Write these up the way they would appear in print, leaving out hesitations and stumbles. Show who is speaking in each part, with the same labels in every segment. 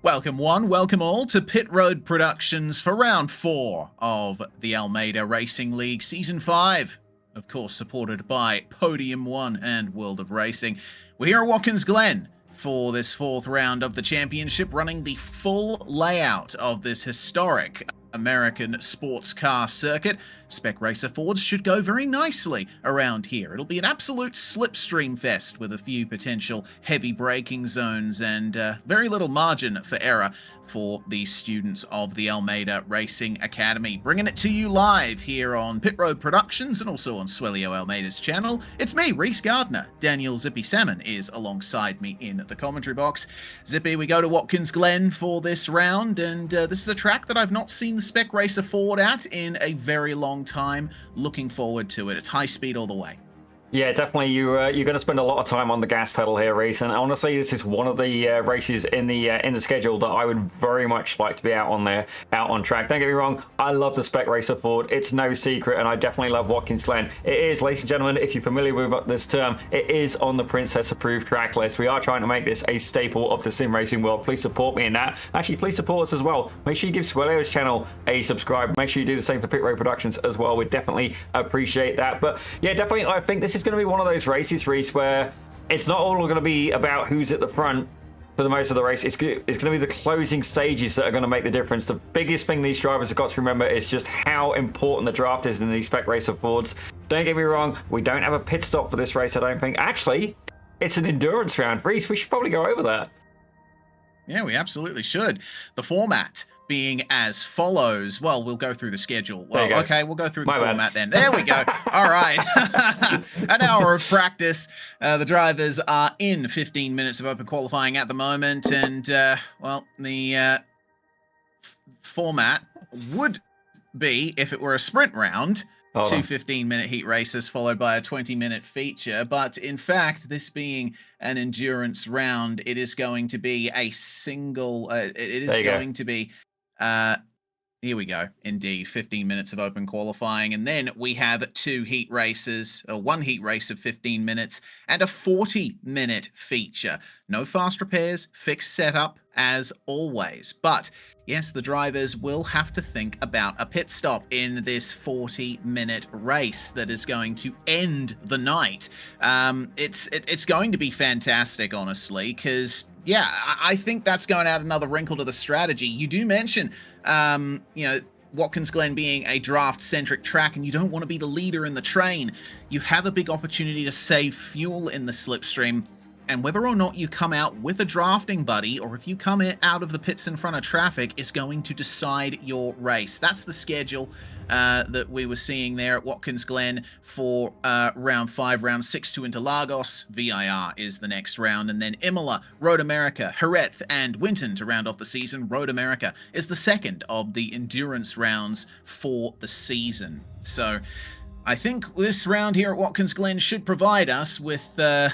Speaker 1: Welcome one, welcome all to Pit Road Productions for round 4 of the Almeida Racing League Season 5. Of course, supported by Podium 1 and World of Racing. We're here at Watkins, Glen for this 4th round of the championship, running the full layout of this historic American sports car circuit. Spec Racer Fords should go very nicely around here. It'll be an absolute slipstream fest with a few potential heavy braking zones and very little margin for error for the students of the Almeida Racing Academy. Bringing it to you live here on Pit Road Productions and also on Swelio Almeida's channel. It's me, Reese Gardner. Daniel Zippy Salmon is alongside me in the commentary box. Zippy, we go to Watkins Glen for this round, and this is a track that I've not seen the Spec Racer Ford at in a very long time. Looking forward to it. It's high speed all the way.
Speaker 2: Yeah, definitely. You're going to spend a lot of time on the gas pedal here, Reese. And honestly, this is one of the races in the schedule that I would very much like to be out on track. Don't get me wrong, I love the Spec Racer Ford. It's no secret, and I definitely love Watkins Glen. It is, ladies and gentlemen, if you're familiar with this term, it is on the Princess approved track list. We are trying to make this a staple of the sim racing world. Please support me in that. Actually, please support us as well. Make sure you give Swelio's channel a subscribe. Make sure you do the same for Pit Road Productions as well. We'd definitely appreciate that. But yeah, definitely, I think this is going to be one of those races, Reese, where it's not all going to be about who's at the front for the most of the race. It's going to be the closing stages that are going to make the difference. The biggest thing these drivers have got to remember is just how important the draft is in these Spec Racer Fords. Don't get me wrong, we don't have a pit stop for this race, I don't think. Actually, it's an endurance round. Reese, we should probably go over that.
Speaker 1: Yeah, we absolutely should. The format being as follows. Well, we'll go through the schedule. Well, okay, we'll go through the format then. There we go. All right. An hour of practice. The drivers are in 15 minutes of open qualifying at the moment. And, well, the format would be, if it were a sprint round, two 15-minute heat races followed by a 20-minute feature. But in fact, this being an endurance round, it is going to be a single. It is going to be. Here we go. Indeed, 15 minutes of open qualifying, and then we have 2 heat races, or 1 heat race of 15 minutes, and a 40-minute feature. No fast repairs, fixed setup as always. But yes, the drivers will have to think about a pit stop in this 40-minute race that is going to end the night. It's going to be fantastic, honestly, because yeah, I think that's going to add another wrinkle to the strategy. You do mention, you know, Watkins Glen being a draft-centric track, and you don't want to be the leader in the train. You have a big opportunity to save fuel in the slipstream. And whether or not you come out with a drafting buddy, or if you come out of the pits in front of traffic, is going to decide your race. That's the schedule that we were seeing there at Watkins Glen for round 5. Round 6 to Interlagos. VIR is the next round. And then Imola, Road America, Jerez, and Winton to round off the season. Road America is the second of the endurance rounds for the season. So I think this round here at Watkins Glen should provide us with a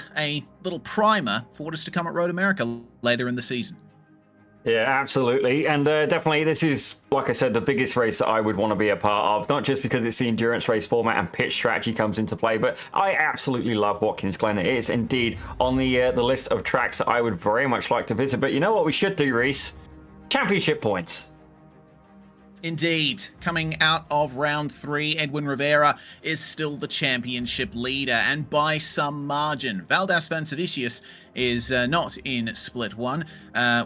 Speaker 1: little primer for what is to come at Road America later in the season.
Speaker 2: Yeah, absolutely. And definitely this is, like I said, the biggest race that I would want to be a part of, not just because it's the endurance race format and pit strategy comes into play, but I absolutely love Watkins Glen. It is indeed on the list of tracks that I would very much like to visit. But you know what we should do, Reese? Championship points.
Speaker 1: Indeed. Coming out of round 3, Edwin Rivera is still the championship leader, and by some margin. Valdas Vansavicius is not in Split 1,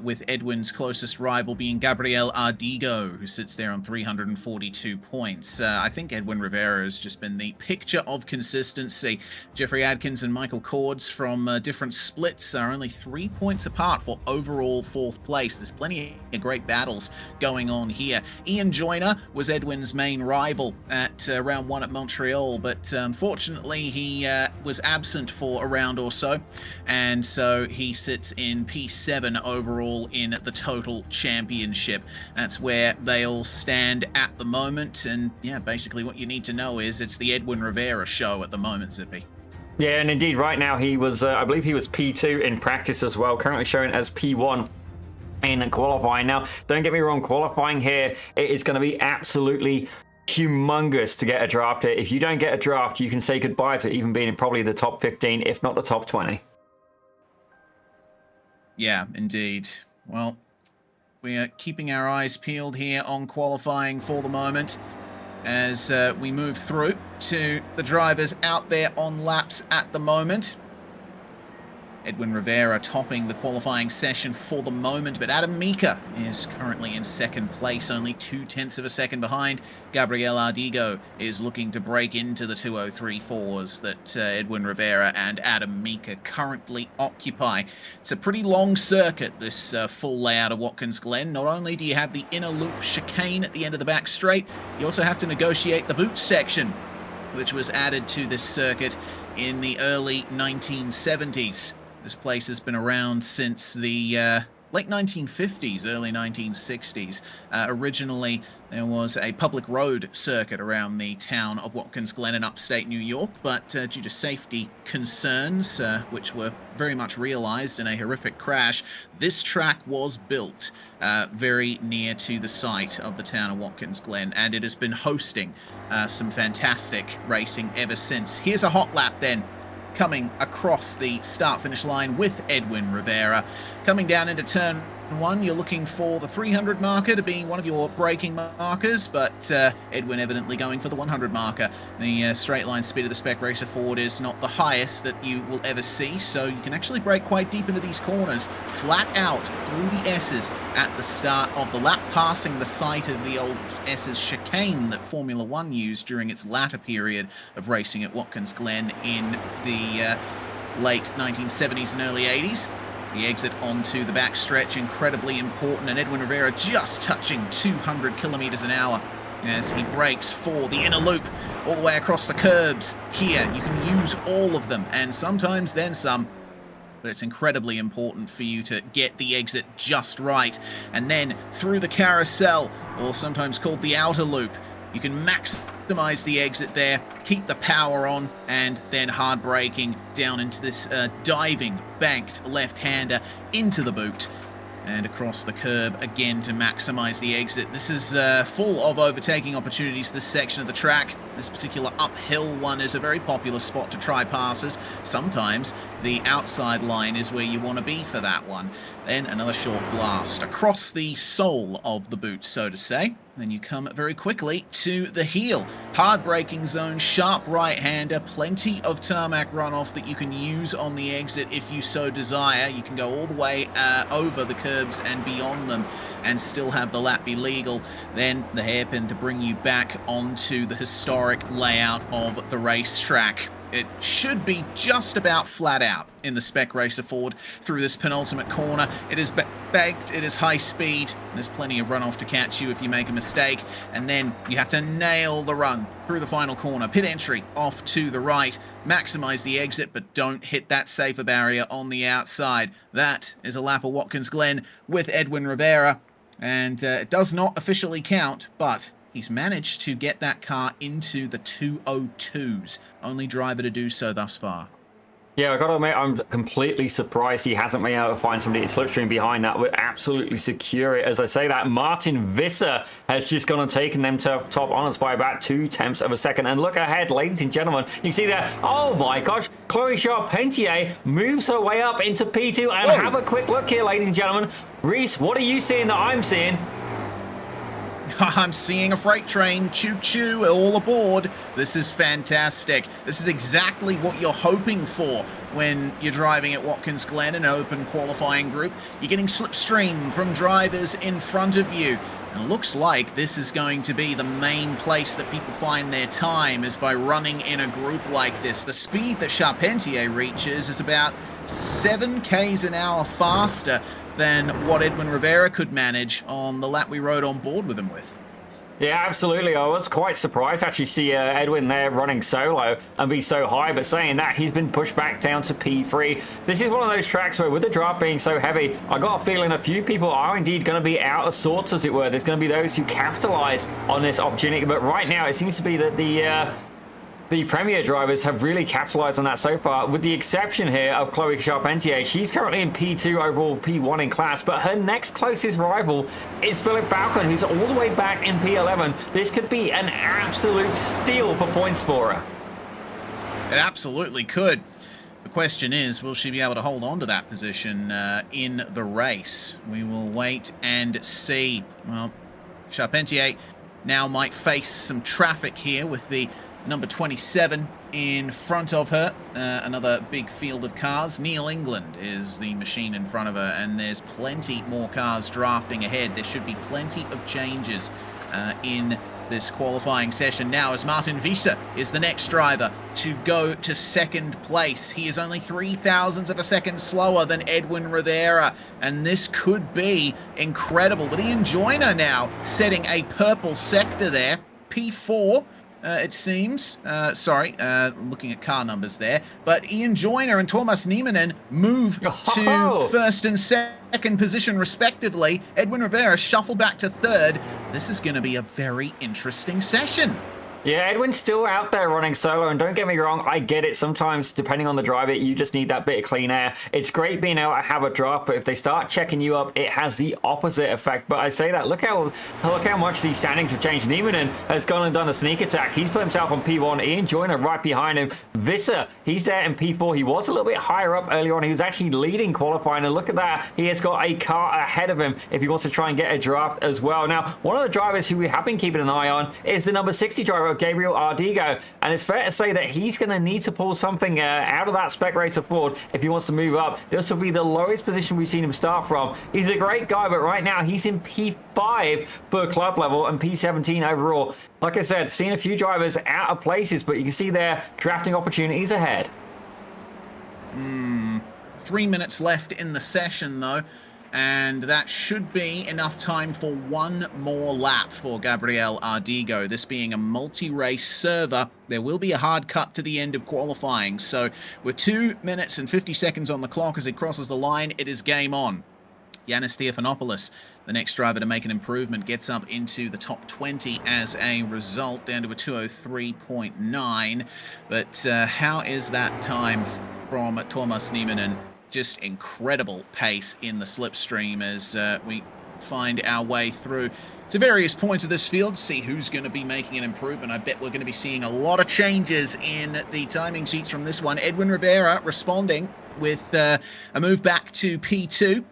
Speaker 1: with Edwin's closest rival being Gabriel Ardigo, who sits there on 342 points. I think Edwin Rivera has just been the picture of consistency. Jeffrey Adkins and Michael Cords from different splits are only 3 points apart for overall 4th place. There's plenty of great battles going on here. Ian Joyner was Edwin's main rival at round 1 at Montreal, but unfortunately he was absent for a round or so, and so he sits in P7 overall in the total championship. That's where they all stand at the moment, and yeah, basically what you need to know is it's the Edwin Rivera show at the moment, Zippy.
Speaker 2: Yeah, and indeed right now he was, I believe he was P2 in practice as well, currently showing as P1 in qualifying. Now, don't get me wrong, qualifying here, it is going to be absolutely humongous to get a draft here. If you don't get a draft, you can say goodbye to even being in probably the top 15, if not the top 20.
Speaker 1: Yeah, indeed. Well, We are keeping our eyes peeled here on qualifying for the moment as we move through to the drivers out there on laps at the moment. Edwin Rivera topping the qualifying session for the moment, but Adam Mika is currently in second place, only 0.2 of a second behind. Gabriel Ardigo is looking to break into the 2:03.4s that Edwin Rivera and Adam Mika currently occupy. It's a pretty long circuit, this full layout of Watkins Glen. Not only do you have the inner loop chicane at the end of the back straight, you also have to negotiate the boot section, which was added to this circuit in the early 1970s. This place has been around since the late 1950s, early 1960s. Originally, there was a public road circuit around the town of Watkins Glen in upstate New York, but due to safety concerns, which were very much realized in a horrific crash, this track was built very near to the site of the town of Watkins Glen, and it has been hosting some fantastic racing ever since. Here's a hot lap then, coming across the start-finish line with Edwin Rivera. Coming down into turn 1, you're looking for the 300 marker to be one of your braking markers, but Edwin evidently going for the 100 marker. The straight line speed of the Spec Racer Ford is not the highest that you will ever see, so you can actually brake quite deep into these corners, flat out through the S's at the start of the lap, passing the site of the old S's chicane that Formula One used during its latter period of racing at Watkins Glen in the late 1970s and early 80s. The exit onto the backstretch, incredibly important, and Edwin Rivera just touching 200 kilometers an hour as he brakes for the inner loop all the way across the curbs. Here, you can use all of them, and sometimes then some, but it's incredibly important for you to get the exit just right. And then through the carousel, or sometimes called the outer loop, you can maximize the exit there, keep the power on, and then hard braking down into this diving, banked left-hander into the boot and across the curb again to maximize the exit. This is full of overtaking opportunities, this section of the track. This particular uphill one is a very popular spot to try passes. Sometimes the outside line is where you want to be for that one. Then another short blast across the sole of the boot, so to say. Then you come very quickly to the heel. Hard braking zone, sharp right-hander, plenty of tarmac runoff that you can use on the exit if you so desire. You can go all the way over the curbs and beyond them and still have the lap be legal. Then the hairpin to bring you back onto the historic layout of the racetrack. It should be just about flat out in the Spec Racer Ford through this penultimate corner. It is banked, it is high speed, there's plenty of runoff to catch you if you make a mistake, and then you have to nail the run through the final corner. Pit entry off to the right, maximize the exit, but don't hit that safer barrier on the outside. That is a lap of Watkins Glen with Edwin Rivera, and it does not officially count, but he's managed to get that car into the 202s. Only driver to do so thus far.
Speaker 2: Yeah, I gotta admit, I'm completely surprised he hasn't been able to find somebody at slipstream behind that would absolutely secure it. As I say that, Martin Visser has just gone and taken them to top honors by about 0.2 of a second. And look ahead, ladies and gentlemen, you see there, oh my gosh, Chloe Charpentier moves her way up into P2. And
Speaker 1: Whoa.
Speaker 2: Have a quick look here, ladies and gentlemen. Reese, what are you seeing that I'm seeing?
Speaker 1: I'm seeing a freight train, choo-choo, all aboard. This is fantastic. This is exactly what you're hoping for when you're driving at Watkins Glen, an open qualifying group. You're getting slipstream from drivers in front of you. And it looks like this is going to be the main place that people find their time, is by running in a group like this. The speed that Charpentier reaches is about 7 k's an hour faster than what Edwin Rivera could manage on the lap we rode on board with him with.
Speaker 2: Yeah, absolutely. I was quite surprised to actually see Edwin there running solo and be so high, but saying that, he's been pushed back down to P3. This is one of those tracks where, with the draft being so heavy, I got a feeling a few people are indeed going to be out of sorts, as it were. There's going to be those who capitalize on this opportunity, but right now it seems to be that the Premier drivers have really capitalized on that so far, with the exception here of Chloe Charpentier. She's currently in P2 overall, P1 in class, but her next closest rival is Philip Falcon, who's all the way back in P11. This could be an absolute steal for points for her.
Speaker 1: It absolutely could. The question is, will she be able to hold on to that position in the race? We will wait and see. Well, Charpentier now might face some traffic here with the number 27 in front of her. Another big field of cars. Neil England is the machine in front of her, and there's plenty more cars drafting ahead. There should be plenty of changes in this qualifying session now, as Martin Wieser is the next driver to go to second place. He is only 0.003 of a second slower than Edwin Rivera, and this could be incredible. With Ian Joyner now setting a purple sector there, P4. It seems. Looking at car numbers there. But Ian Joyner and Thomas Nieminen move to first and second position, respectively. Edwin Rivera shuffled back to third. This is going to be a very interesting session.
Speaker 2: Yeah, Edwin's still out there running solo, and don't get me wrong, I get it. Sometimes, depending on the driver, you just need that bit of clean air. It's great being able to have a draft, but if they start checking you up, it has the opposite effect. But I say that, look how much these standings have changed. Nieminen has gone and done a sneak attack. He's put himself on P1. Ian Joyner right behind him. Visser, he's there in P4. He was a little bit higher up earlier on. He was actually leading qualifying, and look at that. He has got a car ahead of him if he wants to try and get a draft as well. Now, one of the drivers who we have been keeping an eye on is the number 60 driver, Gabriel Ardigo, and it's fair to say that he's going to need to pull something out of that Spec Racer Ford if he wants to move up. This will be the lowest position we've seen him start from. He's a great guy, but right now he's in P5 for club level and P17 overall. Like I said, seeing a few drivers out of places, but you can see their drafting opportunities ahead.
Speaker 1: 3 minutes left in the session, though. And that should be enough time for one more lap for Gabriel Ardigo. This being a multi-race server, there will be a hard cut to the end of qualifying. So with 2 minutes and 50 seconds on the clock as he crosses the line, it is game on. Yanis Theophanopoulos, the next driver to make an improvement, gets up into the top 20 as a result, down to a 2:03.9. But how is that time from Thomas Nieminen? Just incredible pace in the slipstream as we find our way through to various points of this field, see who's going to be making an improvement. I bet we're going to be seeing a lot of changes in the timing sheets from this one. Edwin Rivera responding with a move back to P2,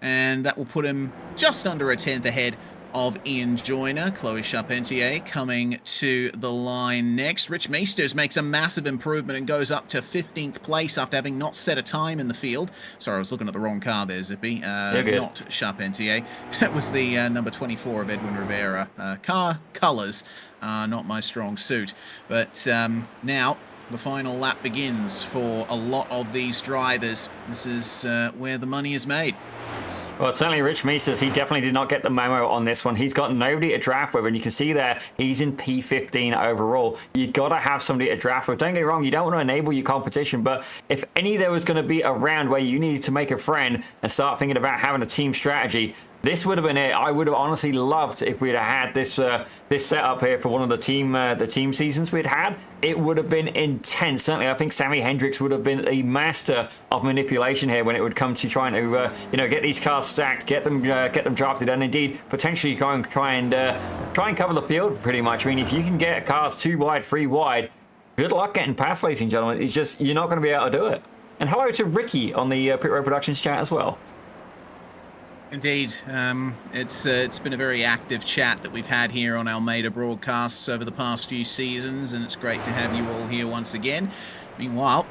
Speaker 1: and that will put him just under a tenth ahead of Ian Joyner. Chloe Charpentier coming to the line next. Rich Meesters makes a massive improvement and goes up to 15th place after having not set a time in the field. Sorry, I was looking at the wrong car there, Zippy. Not Charpentier. That was the number 24 of Edwin Rivera. Car colours are not my strong suit. But now the final lap begins for a lot of these drivers. This is where the money is made.
Speaker 2: Well, certainly Rich Meesters, he definitely did not get the memo on this one. He's got nobody to draft with, and you can see there, he's in P15 overall. You've got to have somebody to draft with. Don't get me wrong, you don't want to enable your competition, but if any there was going to be a round where you needed to make a friend and start thinking about having a team strategy, this would have been it. I would have honestly loved if we'd have had this this setup here for one of the team seasons we'd had. It would have been intense. Certainly, I think Sammy Hendricks would have been a master of manipulation here when it would come to trying to get these cars stacked, get them drafted, and indeed potentially try and cover the field pretty much. I mean, if you can get cars 2 wide, 3 wide, good luck getting past, ladies and gentlemen. It's just you're not going to be able to do it. And hello to Ricky on the Pit Road Productions chat as well.
Speaker 1: Indeed. It's been a very active chat that we've had here on Almeida broadcasts over the past few seasons, and it's great to have you all here once again. Meanwhile,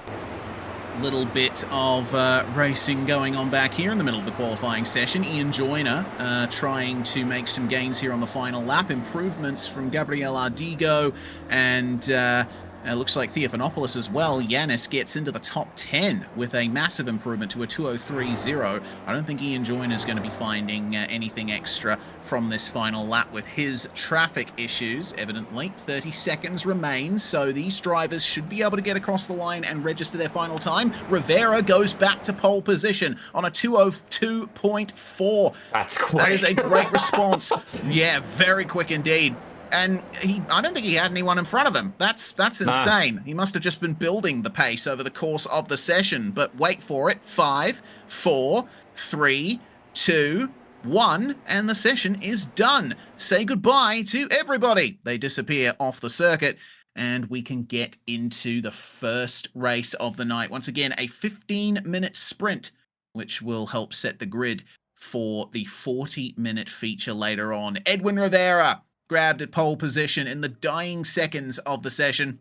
Speaker 1: a little bit of racing going on back here in the middle of the qualifying session. Ian Joyner trying to make some gains here on the final lap. Improvements from Gabriel Ardigo and looks like Theophanopoulos as well. Yanis gets into the top 10 with a massive improvement to a 2:03.0. I don't think Ian Joyner is going to be finding anything extra from this final lap with his traffic issues, evidently. 30 seconds remain, so these drivers should be able to get across the line and register their final time. Rivera goes back to pole position on a 2:02.4.
Speaker 2: That's quick.
Speaker 1: That is a great response. Yeah, very quick indeed. And I don't think he had anyone in front of him. That's insane. Nah. He must have just been building the pace over the course of the session. But wait for it. 5, 4, 3, 2, 1, and the session is done. Say goodbye to everybody. They disappear off the circuit. and we can get into the first race of the night. Once again, a 15-minute sprint, which will help set the grid for the 40-minute feature later on. Edwin Rivera grabbed at pole position in the dying seconds of the session.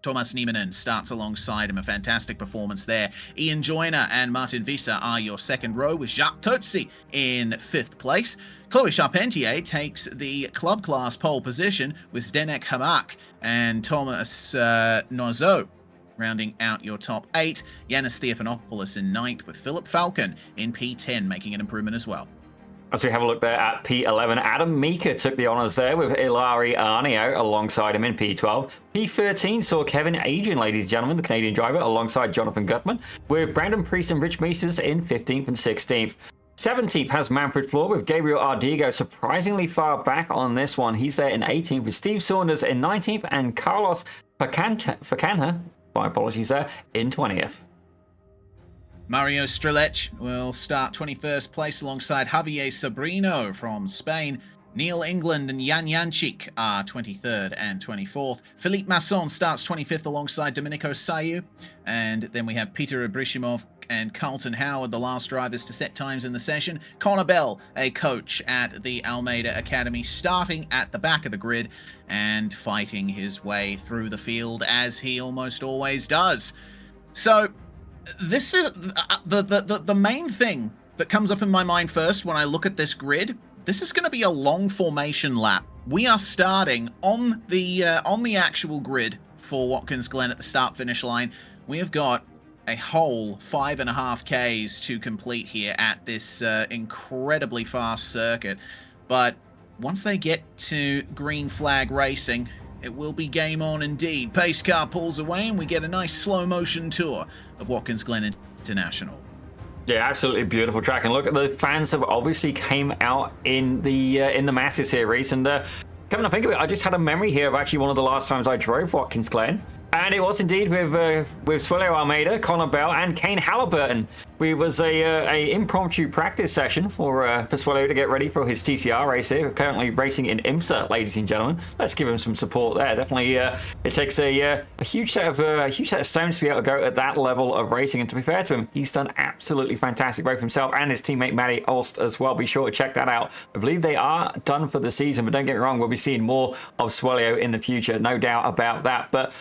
Speaker 1: Thomas Nieminen starts alongside him, a fantastic performance there. Ian Joyner and Martin Visa are your second row, with Jacques Coetzee in 5th place. Chloe Charpentier takes the club class pole position, with Zdenek Hamak and Thomas Noizot rounding out your top 8. Yanis Theophanopoulos in 9th, with Philip Falcon in P10 making an improvement as well.
Speaker 2: As we have a look there at P11, Adam Meeker took the honours there with Ilari Arnio alongside him in P12. P13 saw Kevin Adrian, ladies and gentlemen, the Canadian driver, alongside Jonathan Gutman, with Brandon Priest and Rich Meesters in 15th and 16th. 17th has Manfred Floor, with Gabriel Ardigo surprisingly far back on this one. He's there in 18th, with Steve Saunders in 19th and Carlos Facanha, my apologies there, in 20th.
Speaker 1: Mario Strelec will start 21st place alongside Javier Sobrino from Spain. Neil England and Jan Jančić are 23rd and 24th. Philippe Masson starts 25th alongside Domenico Sayu. And then we have Peter Abrishimov and Carlton Howard, the last drivers to set times in the session. Connor Bell, a coach at the Almeida Academy, starting at the back of the grid and fighting his way through the field as he almost always does. So this is the main thing that comes up in my mind first when I look at this grid. This is going to be a long formation lap. We are starting on the actual grid for Watkins Glen at the start-finish line. We have got a whole 5.5 Ks to complete here at this incredibly fast circuit. But once they get to green flag racing, it will be game on indeed. Pace car pulls away and we get a nice slow motion tour of Watkins Glen International.
Speaker 2: Yeah, absolutely beautiful track. And look, the fans have obviously came out in the masses here, Reese. And coming to think of it, I just had a memory here of actually one of the last times I drove Watkins Glen. And it was indeed with Suelio Almeida, Connor Bell, and Kane Halliburton. We was a impromptu practice session for Suelio to get ready for his TCR race here. We're currently racing in IMSA, ladies and gentlemen. Let's give him some support there. Definitely, it takes a huge set of stones to be able to go at that level of racing. And to be fair to him, he's done absolutely fantastic, both himself and his teammate Matty Olst as well. Be sure to check that out. I believe they are done for the season, but don't get me wrong, we'll be seeing more of Suelio in the future, no doubt about that. But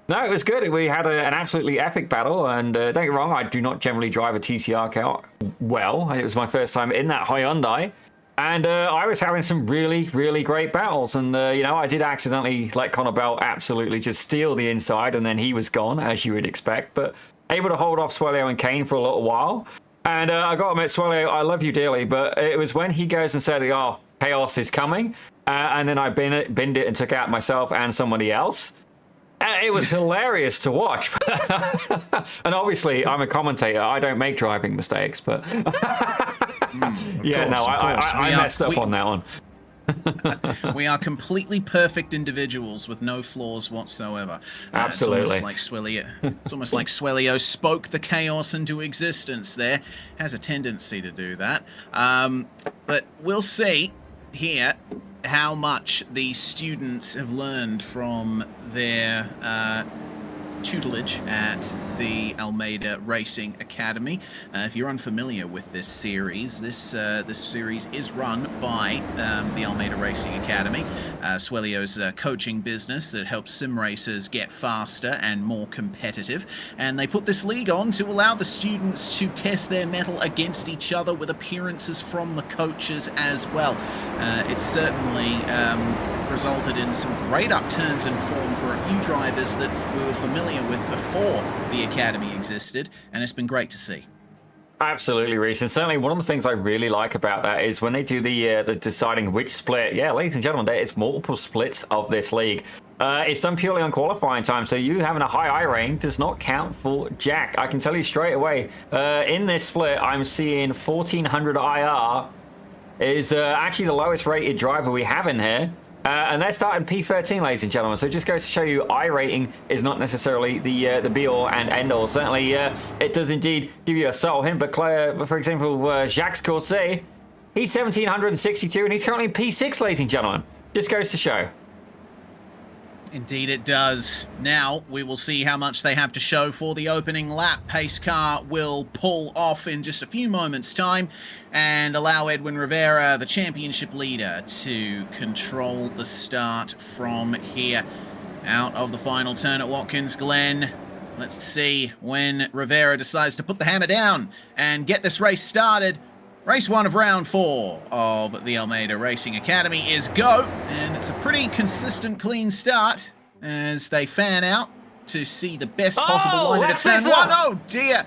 Speaker 2: no, it was good. We had an absolutely epic battle, and don't get me wrong, I do not generally drive a TCR car well. It was my first time in that Hyundai, and I was having some really, really great battles. And, I did accidentally let Connor Bell absolutely just steal the inside, and then he was gone, as you would expect, but able to hold off Suelio and Kane for a little while. And I got to admit, Suelio, I love you dearly, but it was when he goes and said, oh, chaos is coming, and then I binned it and took out myself and somebody else. It was hilarious to watch. And obviously, I'm a commentator. I don't make driving mistakes, but I messed up on that one.
Speaker 1: We are completely perfect individuals with no flaws whatsoever.
Speaker 2: Absolutely.
Speaker 1: It's almost like Suelio spoke the chaos into existence there. Has a tendency to do that. But we'll see here how much the students have learned from their tutelage at the Almeida Racing Academy. If you're unfamiliar with this series, this series is run by the Almeida Racing Academy, Suelio's coaching business that helps sim racers get faster and more competitive. And they put this league on to allow the students to test their mettle against each other with appearances from the coaches as well. It's certainly resulted in some great upturns in form for a few drivers that we were familiar with before the Academy existed, and it's been great to see.
Speaker 2: Absolutely, Reese. And certainly one of the things I really like about that is when they do the deciding which split. Yeah, ladies and gentlemen, there is multiple splits of this league. It's done purely on qualifying time, so you having a high I rating does not count for jack. I can tell you straight away, in this split, I'm seeing 1400 IR is actually the lowest rated driver we have in here. And they're starting P13, ladies and gentlemen. So it just goes to show you I rating is not necessarily the be-all and end-all. Certainly, it does indeed give you a subtle hint. But for example, Jacques Coetzee, he's 1762, and he's currently P6, ladies and gentlemen. Just goes to show.
Speaker 1: Indeed it does. Now we will see how much they have to show for the opening lap. Pace car will pull off in just a few moments' time and allow Edwin Rivera, the championship leader, to control the start from here. Out of the final turn at Watkins Glen. Let's see when Rivera decides to put the hammer down and get this race started. Race 1 of round 4 of the Almeida Racing Academy is go, and it's a pretty consistent, clean start as they fan out to see the best possible line into turn 1. Oh dear!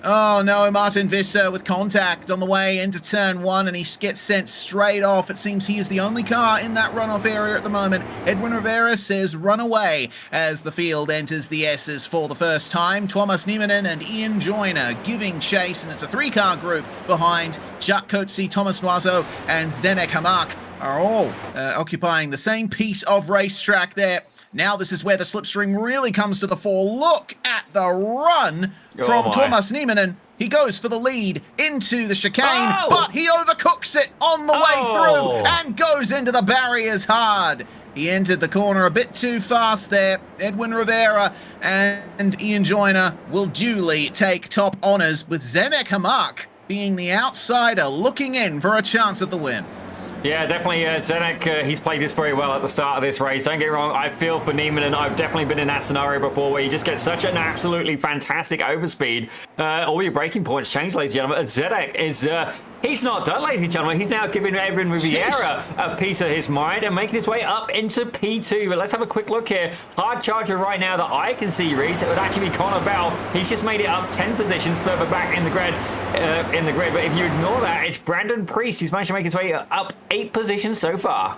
Speaker 1: Oh no, Martin Visser with contact on the way into turn 1, and he gets sent straight off. It seems he is the only car in that runoff area at the moment. Edwin Rivera says run away as the field enters the S's for the first time. Tuomas Nieminen and Ian Joyner giving chase, and it's a 3-car group behind Jacques Coetzee, Thomas Noiseau, and Zdenek Hamak are all occupying the same piece of racetrack there. Now this is where the slipstream really comes to the fore. Look at the run from Tuomas Nieminen. He goes for the lead into the chicane, but he overcooks it on the way through and goes into the barriers hard. He entered the corner a bit too fast there. Edwin Rivera and Ian Joyner will duly take top honours, with Zdenek Hamak being the outsider looking in for a chance at the win.
Speaker 2: Yeah, definitely. Zdenek, he's played this very well at the start of this race. Don't get me wrong, I feel for Nieminen. I've definitely been in that scenario before where you just get such an absolutely fantastic overspeed. All your braking points change, ladies and gentlemen. Zdenek is... he's not done, ladies and gentlemen. He's now giving Edwin Rivera a piece of his mind and making his way up into P2. But let's have a quick look here. Hard charger right now that I can see, Reese. It would actually be Connor Bell. He's just made it up 10 positions further back in the grid. But if you ignore that, it's Brandon Priest. He's managed to make his way up 8 positions so far.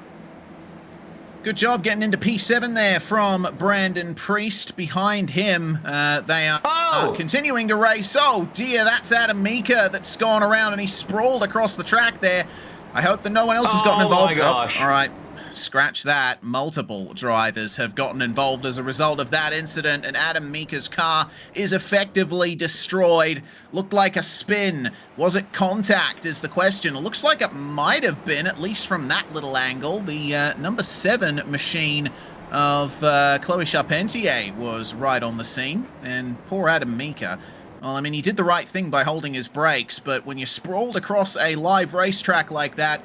Speaker 1: Good job getting into P7 there from Brandon Priest. Behind him, they are continuing to race. Oh dear, that's Adam Mika that's gone around and he's sprawled across the track there. I hope that no one else has gotten involved.
Speaker 2: My gosh.
Speaker 1: All right, scratch that. Multiple drivers have gotten involved as a result of that incident, and Adam Mika's car is effectively destroyed. Looked like a spin. Was it contact is the question. It looks like it might have been, at least from that little angle. The number 7 machine of Chloe Charpentier was right on the scene, and poor Adam Mika. Well, I mean, he did the right thing by holding his brakes, but when you're sprawled across a live racetrack like that,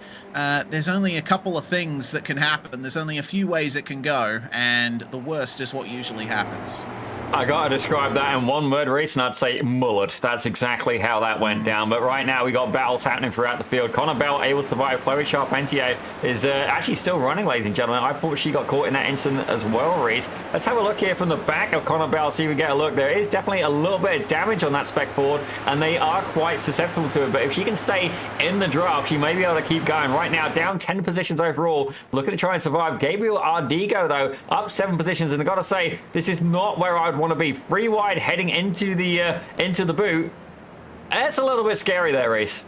Speaker 1: there's only a couple of things that can happen. There's only a few ways it can go, and the worst is what usually happens.
Speaker 2: I gotta describe that in one word, Reese, and I'd say mullet. That's exactly how that went down. But right now, we got battles happening throughout the field. Connor Bell able to survive. Chloe Charpentier is actually still running, ladies and gentlemen. I thought she got caught in that incident as well, Reese. Let's have a look here from the back of Connor Bell, see if we get a look. There is definitely a little bit of damage on that spec Ford, and they are quite susceptible to it. But if she can stay in the draft, she may be able to keep going. Right now, down 10 positions overall. Looking to try and survive. Gabriel Ardigo, though, up 7 positions. And I gotta say, this is not where I'd want to be. Free wide heading into the boot. It's a little bit scary there, Reese.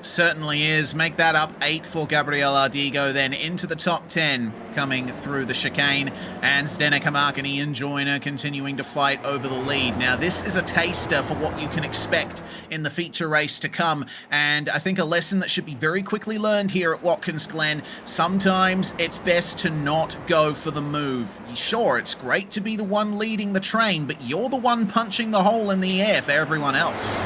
Speaker 1: Certainly is. Make that up 8 for Gabriel Ardigo, then into the top 10 coming through the chicane, and Zdenek Hamak and Ian Joyner continuing to fight over the lead. Now this is a taster for what you can expect in the feature race to come, and I think a lesson that should be very quickly learned here at Watkins Glen: sometimes it's best to not go for the move. Sure, it's great to be the one leading the train, but you're the one punching the hole in the air for everyone else.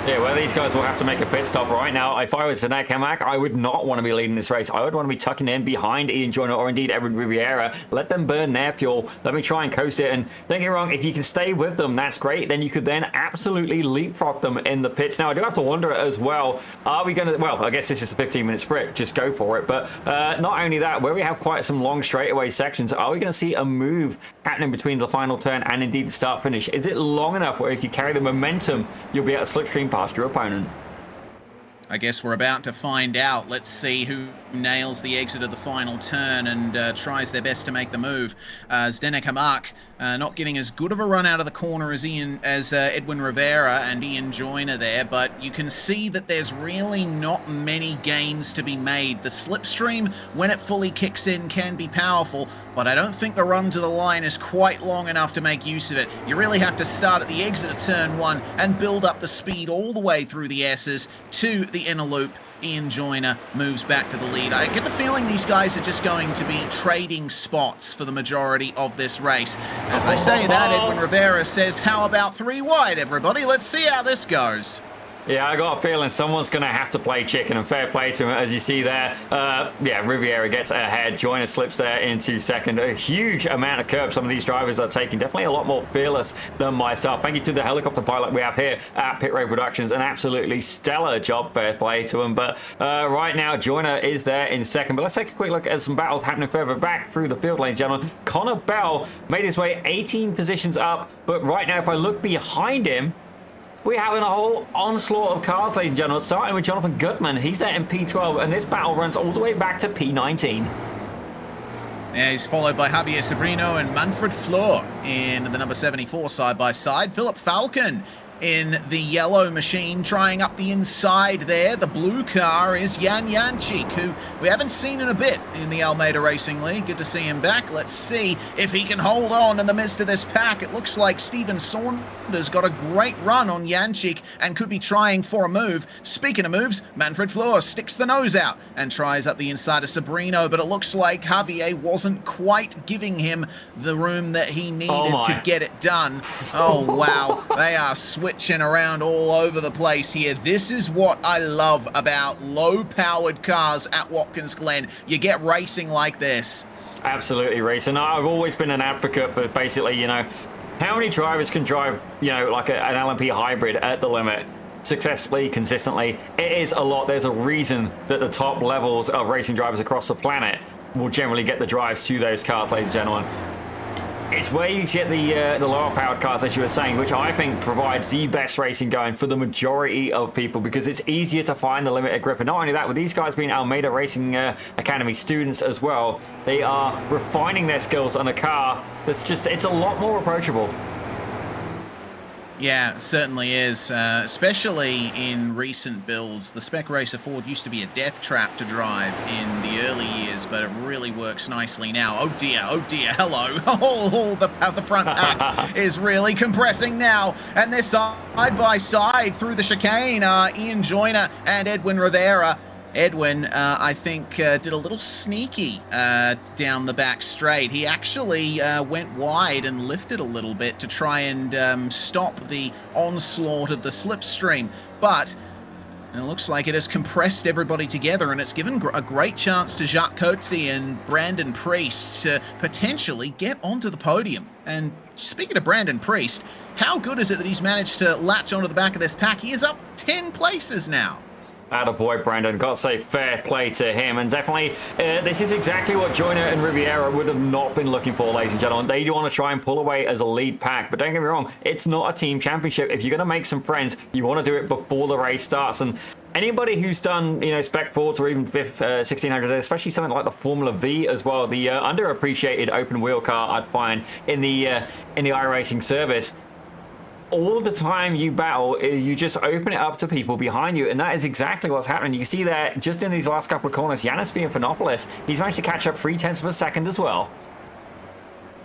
Speaker 2: Yeah, well, these guys will have to make a pit stop right now. If I was Zdenek Hamak, I would not want to be leading this race. I would want to be tucking in behind Ian Joyner or indeed Edwin Rivera. Let them burn their fuel. Let me try and coast it. And don't get me wrong, if you can stay with them, that's great. Then you could then absolutely leapfrog them in the pits. Now, I do have to wonder as well, are we going to... Well, I guess this is a 15-minute sprint. Just go for it. But not only that, where we have quite some long straightaway sections, are we going to see a move happening between the final turn and indeed the start-finish? Is it long enough where if you carry the momentum, you'll be able to slipstream past your opponent?
Speaker 1: I guess we're about to find out. Let's see who nails the exit of the final turn and tries their best to make the move. Zdenek Hamak not getting as good of a run out of the corner as Edwin Rivera and Ian Joyner there, but you can see that there's really not many gains to be made. The slipstream, when it fully kicks in, can be powerful. but I don't think the run to the line is quite long enough to make use of it. You really have to start at the exit of turn 1 and build up the speed all the way through the S's to the inner loop. Ian Joyner moves back to the lead. I get the feeling these guys are just going to be trading spots for the majority of this race. As I say that, Edwin Rivera says, how about 3 wide, everybody? Let's see how this goes.
Speaker 2: Yeah, I got a feeling someone's going to have to play chicken, and fair play to him, as you see there. Yeah, Riviera gets ahead. Joyner slips there into second. A huge amount of curb some of these drivers are taking. Definitely a lot more fearless than myself. Thank you to the helicopter pilot we have here at Pit Road Productions. An absolutely stellar job, fair play to him. But right now, Joyner is there in second. But let's take a quick look at some battles happening further back through the field, ladies and gentlemen. Connor Bell made his way 18 positions up. But right now, if I look behind him, we're having a whole onslaught of cars, ladies and gentlemen, starting with Jonathan Gutman. He's there in P12, and this battle runs all the way back to P19.
Speaker 1: Yeah, he's followed by Javier Sobrino and Manfred Flor in the number 74 side-by-side. Philip Falcon in the yellow machine, trying up the inside there. The blue car is Jan Jančík, who we haven't seen in a bit in the Almeida Racing League. Good to see him back. Let's see if he can hold on in the midst of this pack. It looks like Stephen Saunders got a great run on Jančík and could be trying for a move. Speaking of moves, Manfred Flor sticks the nose out and tries up the inside of Sobrino, but it looks like Javier wasn't quite giving him the room that he needed to get it done. Oh, wow. They are switching around all over the place here. This is what I love about low-powered cars at Watkins Glen. You get racing like this.
Speaker 2: Absolutely, racing. I've always been an advocate for basically, you know, how many drivers can drive, you know, like an LMP hybrid at the limit successfully, consistently. It is a lot. There's a reason that the top levels of racing drivers across the planet will generally get the drives to those cars, ladies and gentlemen. It's where you get the lower powered cars, as you were saying, which I think provides the best racing going for the majority of people, because it's easier to find the limited grip. And not only that, with these guys being Almeida Racing Academy students as well, they are refining their skills on a car that's just, it's a lot more approachable.
Speaker 1: Yeah, certainly is, especially in recent builds. The Spec Racer Ford used to be a death trap to drive in the early years, but it really works nicely now. Oh dear, hello. Oh, the front pack is really compressing now. And they're side by side through the chicane. Ian Joyner and Edwin Rivera. Edwin, I think, did a little sneaky down the back straight. He actually went wide and lifted a little bit to try and stop the onslaught of the slipstream. But it looks like it has compressed everybody together, and it's given a great chance to Jacques Coetzee and Brandon Priest to potentially get onto the podium. And speaking of Brandon Priest, how good is it that he's managed to latch onto the back of this pack? He is up 10 places now.
Speaker 2: Attaboy, Brandon. Got to say fair play to him. And definitely, this is exactly what Joyner and Riviera would have not been looking for, ladies and gentlemen. They do want to try and pull away as a lead pack. But don't get me wrong, it's not a team championship. If you're going to make some friends, you want to do it before the race starts. And anybody who's done, you know, Spec Fords or even 1600, especially something like the Formula V as well, the underappreciated open wheel car I'd find in the iRacing service, all the time you battle, you just open it up to people behind you, and that is exactly what's happening. You can see there, just in these last couple of corners, Yanis Fianfanopoulos, he's managed to catch up 0.3 of a second as well.